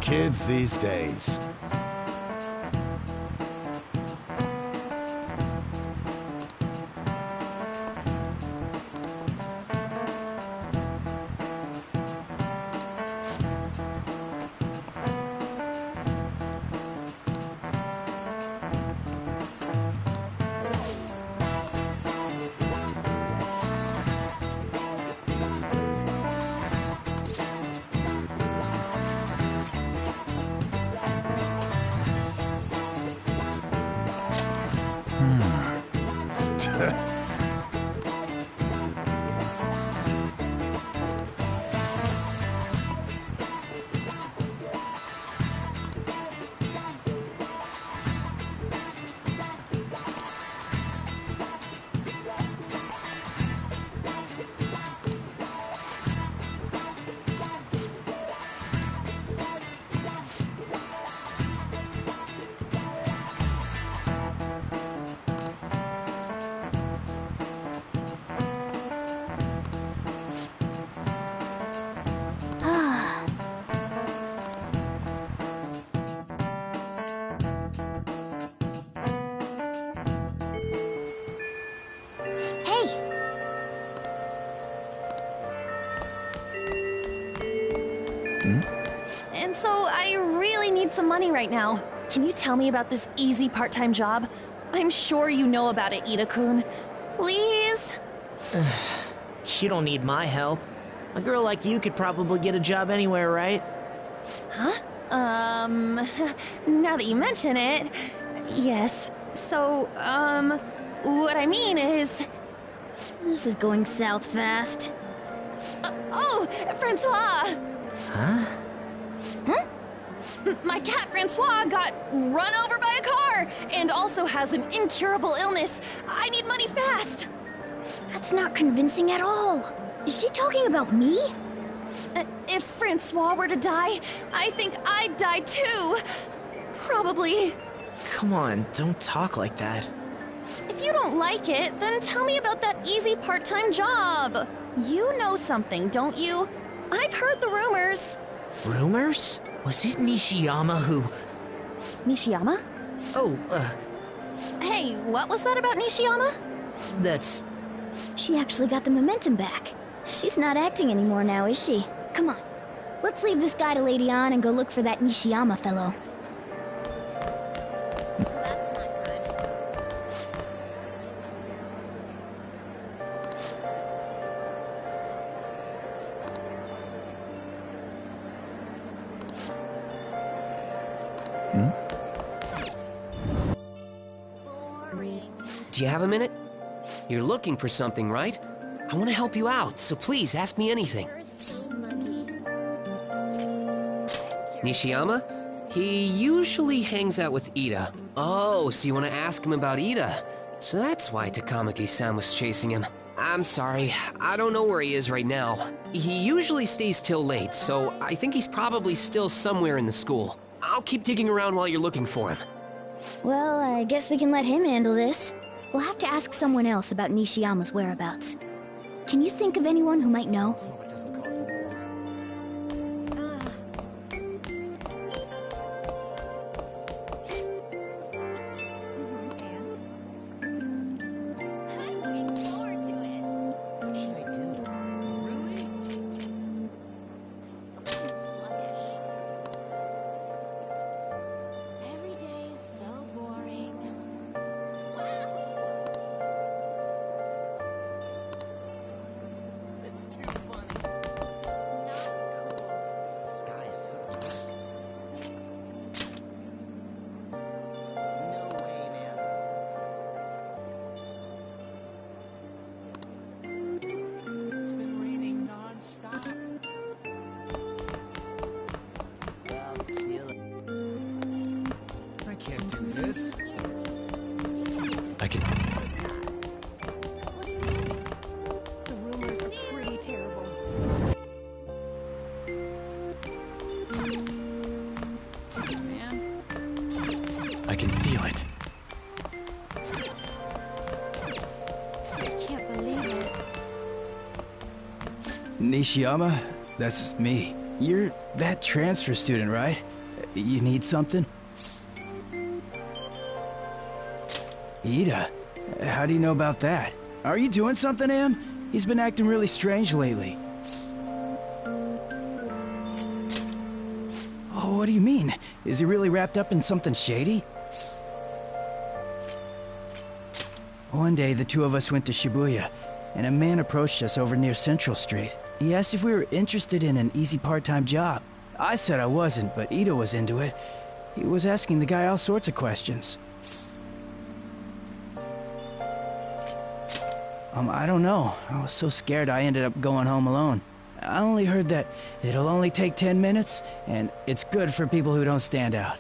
S22: Kids these days.
S11: And so I really need some money right now. Can you tell me about this easy part-time job? I'm sure you know about it, Ida-kun. Please?
S23: You don't need my help. A girl like you could probably get a job anywhere, right?
S11: Huh? Now that you mention it, yes. So, what I mean is...
S9: This is going south fast.
S11: Oh, Francois!
S23: Huh?
S11: Huh? My cat Francois got run over by a car and also has an incurable illness. I need money fast.
S9: That's not convincing at all. Is she talking about me?
S11: If Francois were to die, I think I'd die too. Probably.
S23: Come on, don't talk like that.
S11: If you don't like it, then tell me about that easy part-time job. You know something, don't you? I've heard the rumors.
S23: Rumors? Was it Nishiyama who...
S11: Nishiyama?
S23: Oh,
S11: Hey, what was that about Nishiyama?
S23: That's...
S9: She actually got the momentum back. She's not acting anymore now, is she? Come on. Let's leave this guy to Lady Ann and go look for that Nishiyama fellow.
S5: Do you have a minute? You're looking for something, right? I want to help you out, so please ask me anything. Nishiyama? He usually hangs out with Ida. Oh, so you want to ask him about Ida? So that's why Takamaki-san was chasing him. I'm sorry, I don't know where he is right now. He usually stays till late, so I think he's probably still somewhere in the school. I'll keep digging around while you're looking for him.
S9: Well, I guess we can let him handle this. We'll have to ask someone else about Nishiyama's whereabouts. Can you think of anyone who might know?
S12: I can...
S11: The rumors are pretty terrible. Man.
S12: I can feel it.
S11: I can't believe it.
S15: Nishiyama? That's me. You're that transfer student, right? You need something? Ida? How do you know about that? Are you doing something, Am? He's been acting really strange lately. Oh, what do you mean? Is he really wrapped up in something shady? One day, the two of us went to Shibuya, and a man approached us over near Central Street. He asked if we were interested in an easy part-time job. I said I wasn't, but Ida was into it. He was asking the guy all sorts of questions. I don't know. I was so scared I ended up going home alone. I only heard that it'll only take 10 minutes, and it's good for people who don't stand out.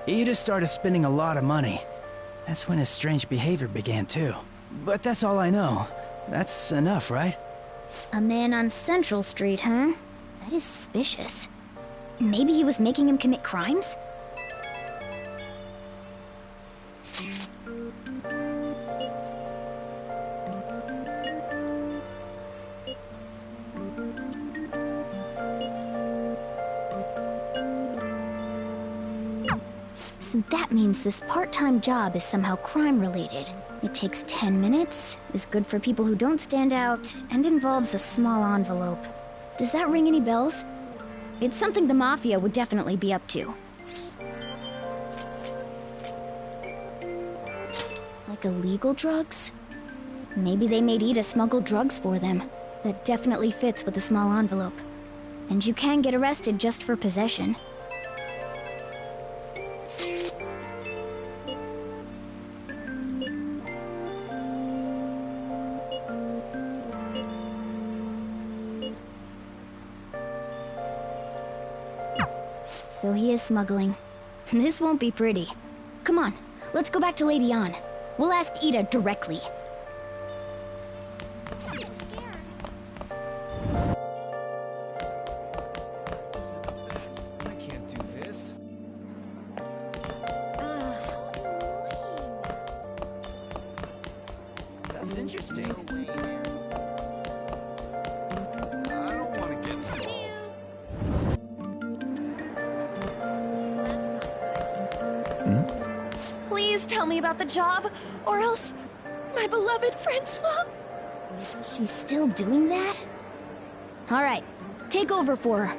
S15: Ida started spending a lot of money. That's when his strange behavior began, too. But that's all I know. That's enough, right?
S9: A man on Central Street, huh? That is suspicious. Maybe he was making him commit crimes? So that means this part-time job is somehow crime-related. It takes 10 minutes, is good for people who don't stand out, and involves a small envelope. Does that ring any bells? It's something the Mafia would definitely be up to. Like illegal drugs? Maybe they made Ida smuggle drugs for them. That definitely fits with the small envelope. And you can get arrested just for possession. So he is smuggling. This won't be pretty. Come on, let's go back to Lady Ann. We'll ask Ida directly.
S15: I can't do this. That's interesting. I don't want to get involved.
S11: Please tell me about the job, or else My beloved Francois!
S9: She's still doing that? Alright, take over for her.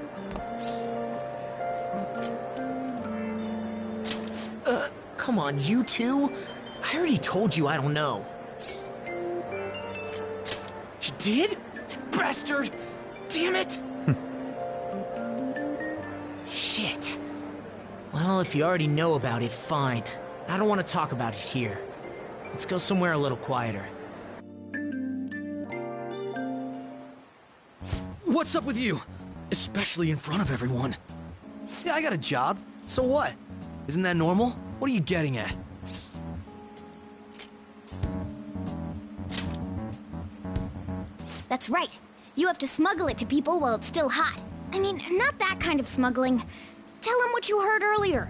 S23: Come on, you two? I already told you I don't know.
S3: You did? You bastard! Damn it!
S23: Shit. Well, if you already know about it, fine. I don't want to talk about it here. Let's go somewhere a little quieter.
S14: What's up with you? Especially in front of everyone. Yeah, I got a job. So what? Isn't that normal? What are you getting at?
S9: That's right. You have to smuggle it to people while it's still hot. I mean, not that kind of smuggling. Tell them what you heard earlier.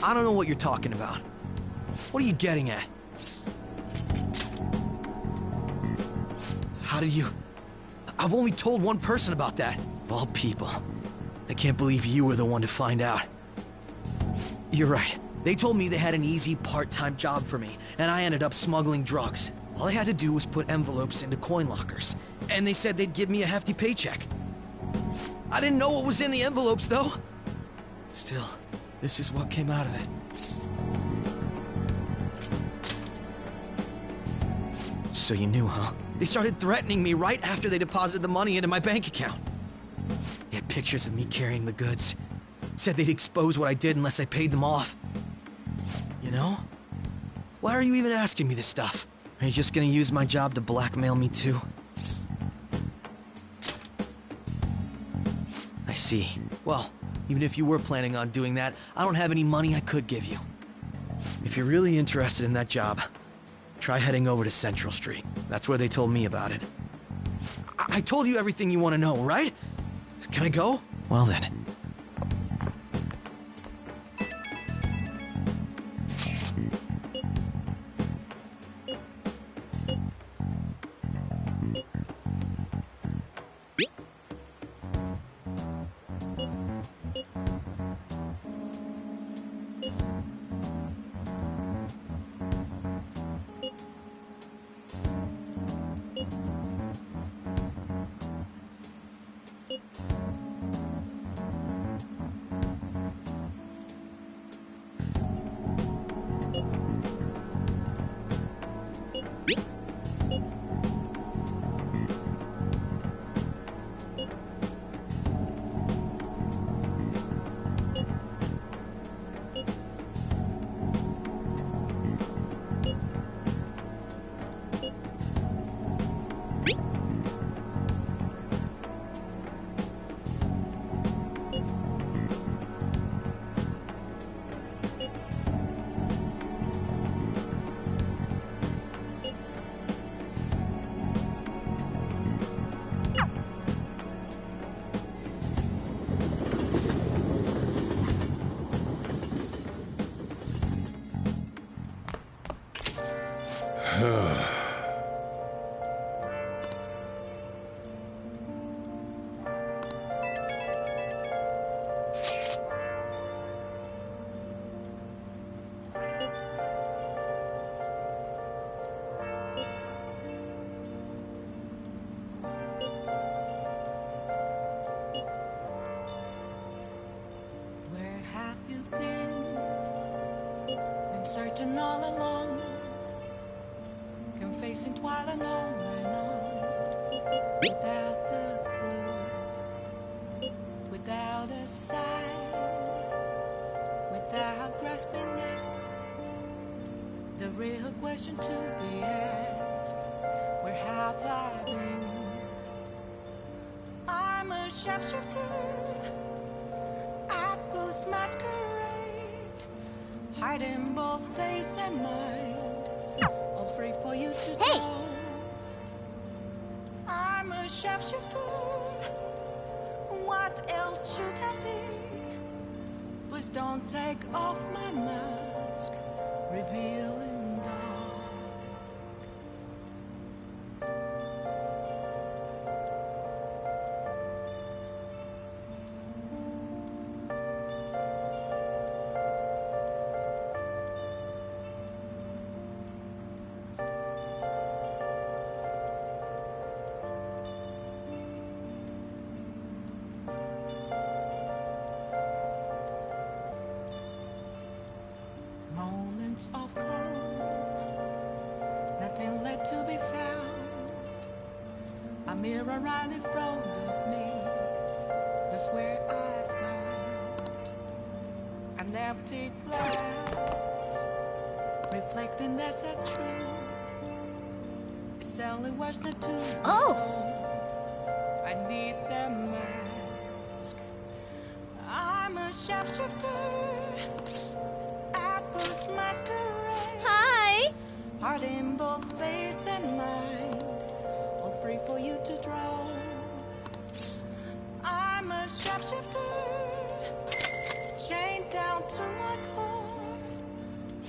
S14: I don't know what you're talking about. What are you getting at? How did you... I've only told one person about that. Of all people. I can't believe you were the one to find out. You're right. They told me they had an easy part-time job for me, and I ended up smuggling drugs. All I had to do was put envelopes into coin lockers, and they said they'd give me a hefty paycheck. I didn't know what was in the envelopes, though. Still, this is what came out of it. So you knew, huh? They started threatening me right after they deposited the money into my bank account. They had pictures of me carrying the goods. Said they'd expose what I did unless I paid them off. You know? Why are you even asking me this stuff? Are you just gonna use my job to blackmail me too? I see. Well, even if you were planning on doing that, I don't have any money I could give you. If you're really interested in that job, try heading over to Central Street. That's where they told me about it. I told you everything you want to know, right? Can I go? Well then.
S2: Where have you been searching all along, confessing while alone and on, without the clue, without a sign, without grasping it. The real question to be asked: where have I been? I'm a sharpshooter at Ghost Masquerade, hiding both face and mind, all free for you to know. I'm a sharpshooter, what else should I be? Please don't take off my mask, revealing dark. fields of corn, nothing left to be found. A mirror right in front of me, that's where I found an empty glass, reflecting that's a truth. It's only worse than two. Oh! I need that mask. I'm a sharpshooter at Booth's Masquerade.
S20: Hi!
S2: Heart in both face and mind, all free for you to draw. I'm a sharpshooter, chained down to my core.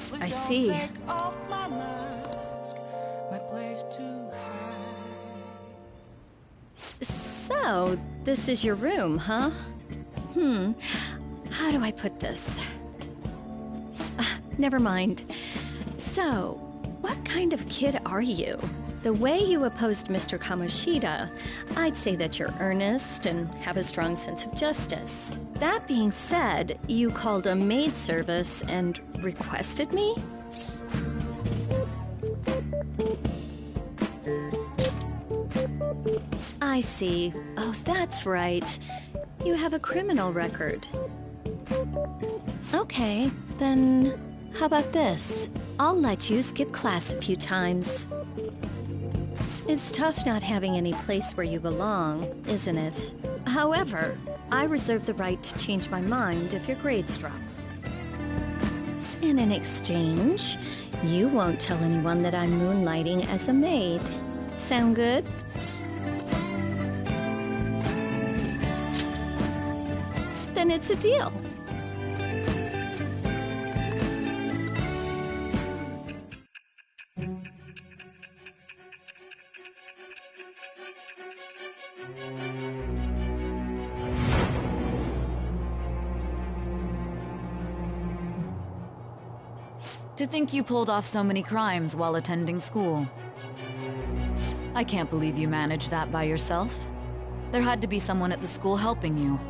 S2: Please
S20: I
S2: don't
S20: see.
S2: take off my mask, my place to hide.
S20: So, this is your room, huh? How do I put this? Never mind. So, what kind of kid are you? The way you opposed Mr. Kamoshida, I'd say that you're earnest and have a strong sense of justice. That being said, you called a maid service and requested me? I see. Oh, that's right. You have a criminal record. Okay, then how about this? I'll let you skip class a few times. It's tough not having any place where you belong, isn't it? However, I reserve the right to change my mind if your grades drop. And in exchange, you won't tell anyone that I'm moonlighting as a maid. Sound good? Then it's a deal.
S7: To think you pulled off so many crimes while attending school. I can't believe you managed that by yourself. There had to be someone at the school helping you.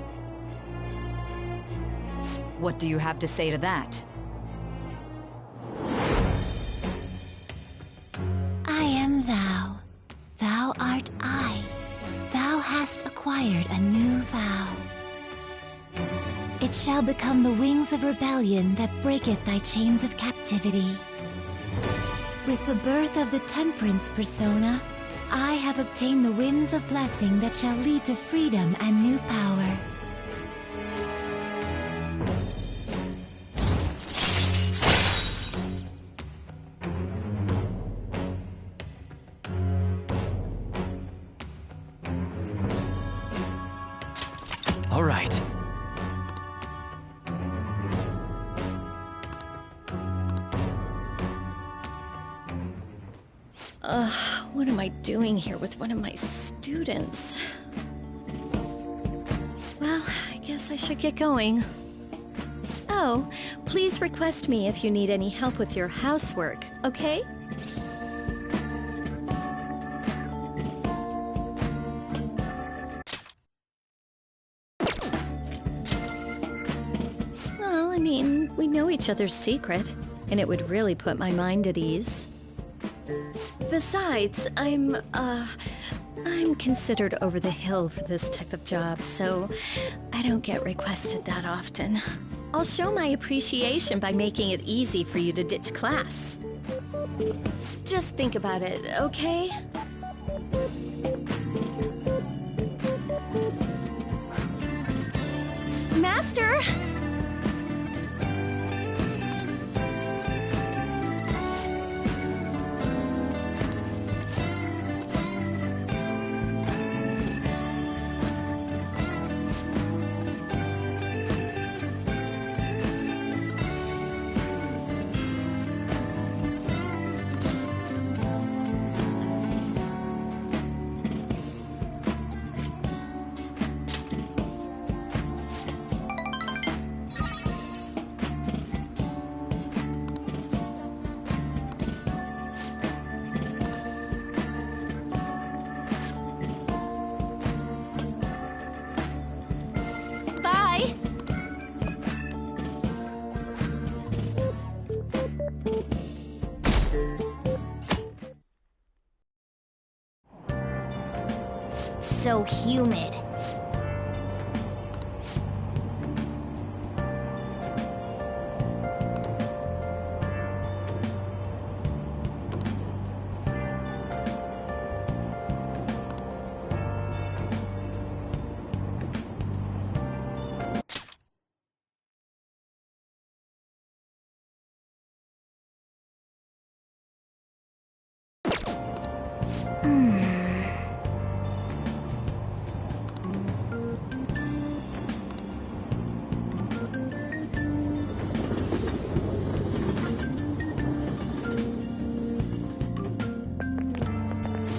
S7: What do you have to say to that?
S1: I am thou. Thou art I. Thou hast acquired a new vow. It shall become the wings of rebellion that breaketh thy chains of captivity. With the birth of the Temperance persona, I have obtained the winds of blessing that shall lead to freedom and new power.
S14: All right.
S20: What am I doing here with one of my students? Well, I guess I should get going. Oh, please request me if you need any help with your housework, okay? Well, I mean, we know each other's secret, and it would really put my mind at ease. Besides, I'm considered over the hill for this type of job, so I don't get requested that often. I'll show my appreciation by making it easy for you to ditch class. Just think about it, okay? Master!
S9: It's so humid.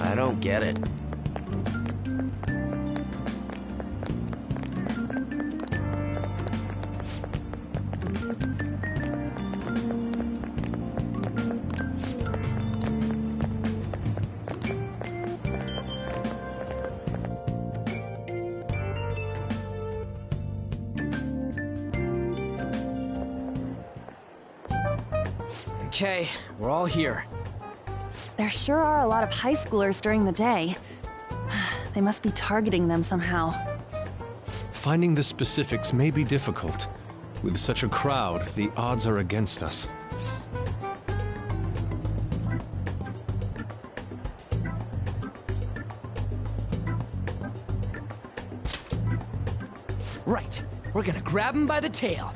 S22: I don't get it.
S15: Okay, we're all here.
S11: There sure are a lot of high schoolers during the day. They must be targeting them somehow.
S12: Finding the specifics may be difficult. With such a crowd, the odds are against us.
S14: Right. We're gonna grab him by the tail.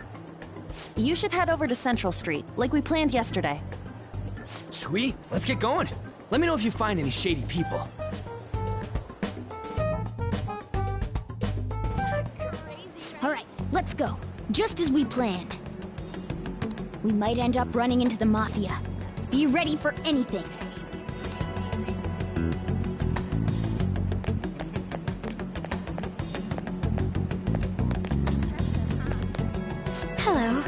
S11: You should head over to Central Street, like we planned yesterday.
S14: Sweet, let's get going. Let me know if you find any shady people.
S9: Alright, let's go. Just as we planned. We might end up running into the Mafia. Be ready for anything.
S10: Hello.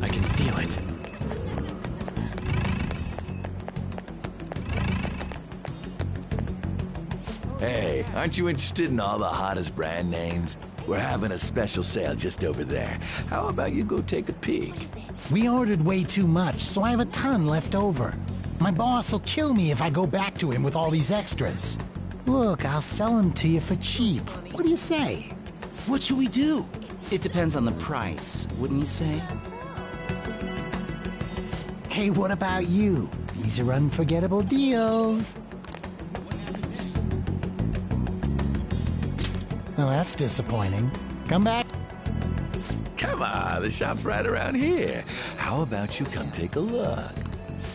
S14: I can feel it.
S16: Hey, aren't you interested in all the hottest brand names? We're having a special sale just over there. How about you go take a peek?
S17: We ordered way too much, so I have a ton left over. My boss will kill me if I go back to him with all these extras. Look, I'll sell them to you for cheap. What do you say?
S14: What should we do?
S18: It depends on the price, wouldn't you say?
S17: Hey, what about you? These are unforgettable deals. Well, that's disappointing. Come back.
S16: Come on, the shop's right around here. How about you come take a look?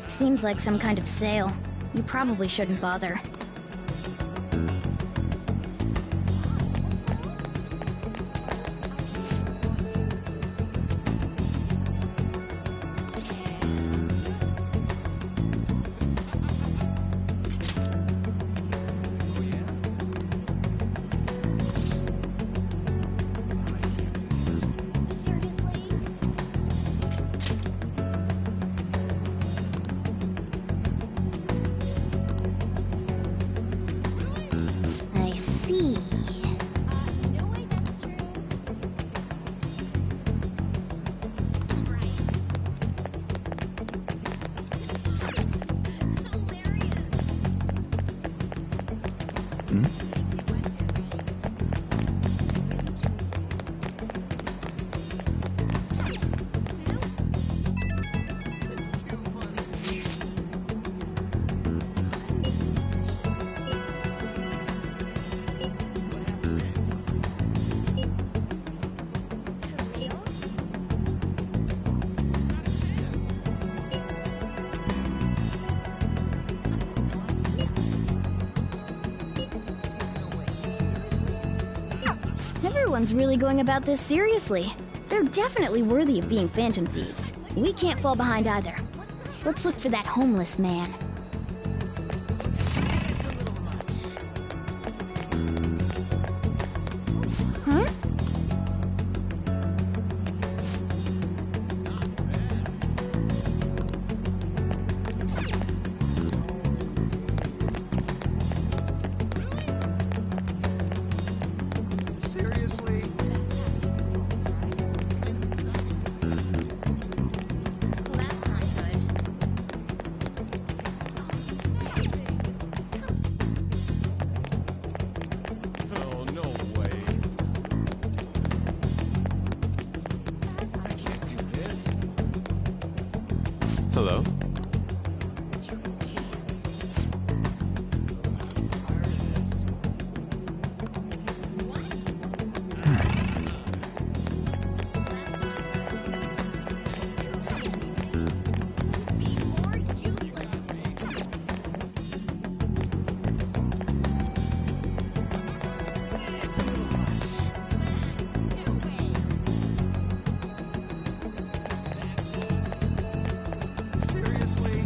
S9: Seems like some kind of sale. You probably shouldn't bother. I see. Everyone's really going about this seriously. They're definitely worthy of being phantom thieves. We can't fall behind either. Let's look for that homeless man. Huh?
S3: Seriously?
S12: Oh, no way. I can't do this. Hello?
S3: Seriously?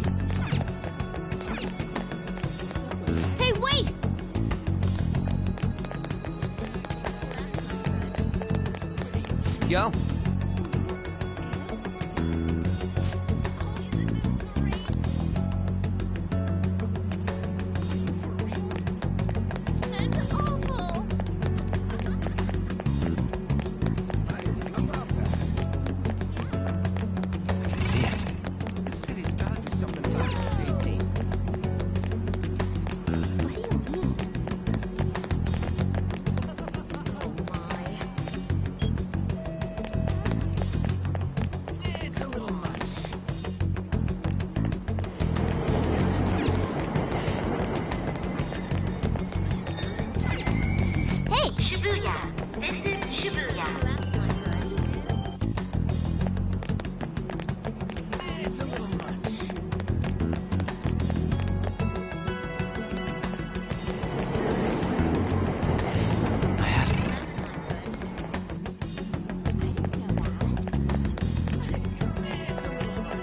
S9: Hey, wait!
S19: Yo.
S3: I can see it. This city's gotta do something about its safety. It's a little much.
S9: Hey!
S4: Shibuya. This is Shibuya.
S3: It's a little much.
S14: I have
S3: It's a little much.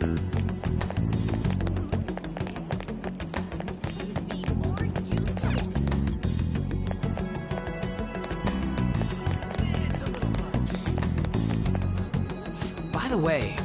S19: By the way,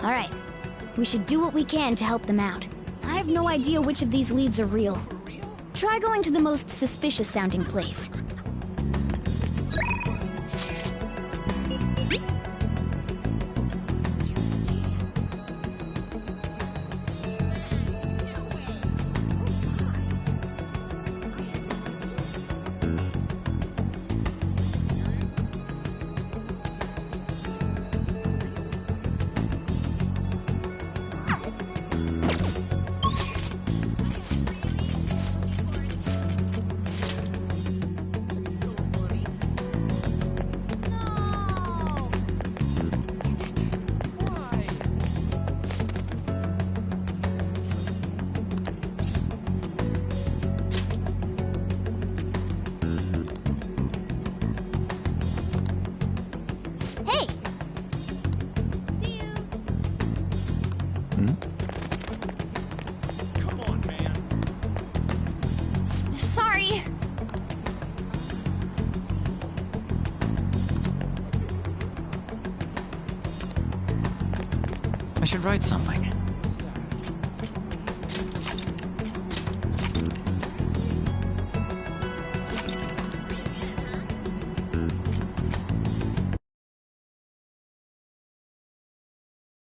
S9: Alright. We should do what we can to help them out. I have no idea which of these leads are real. Try going to the most suspicious sounding place.
S18: I should write something.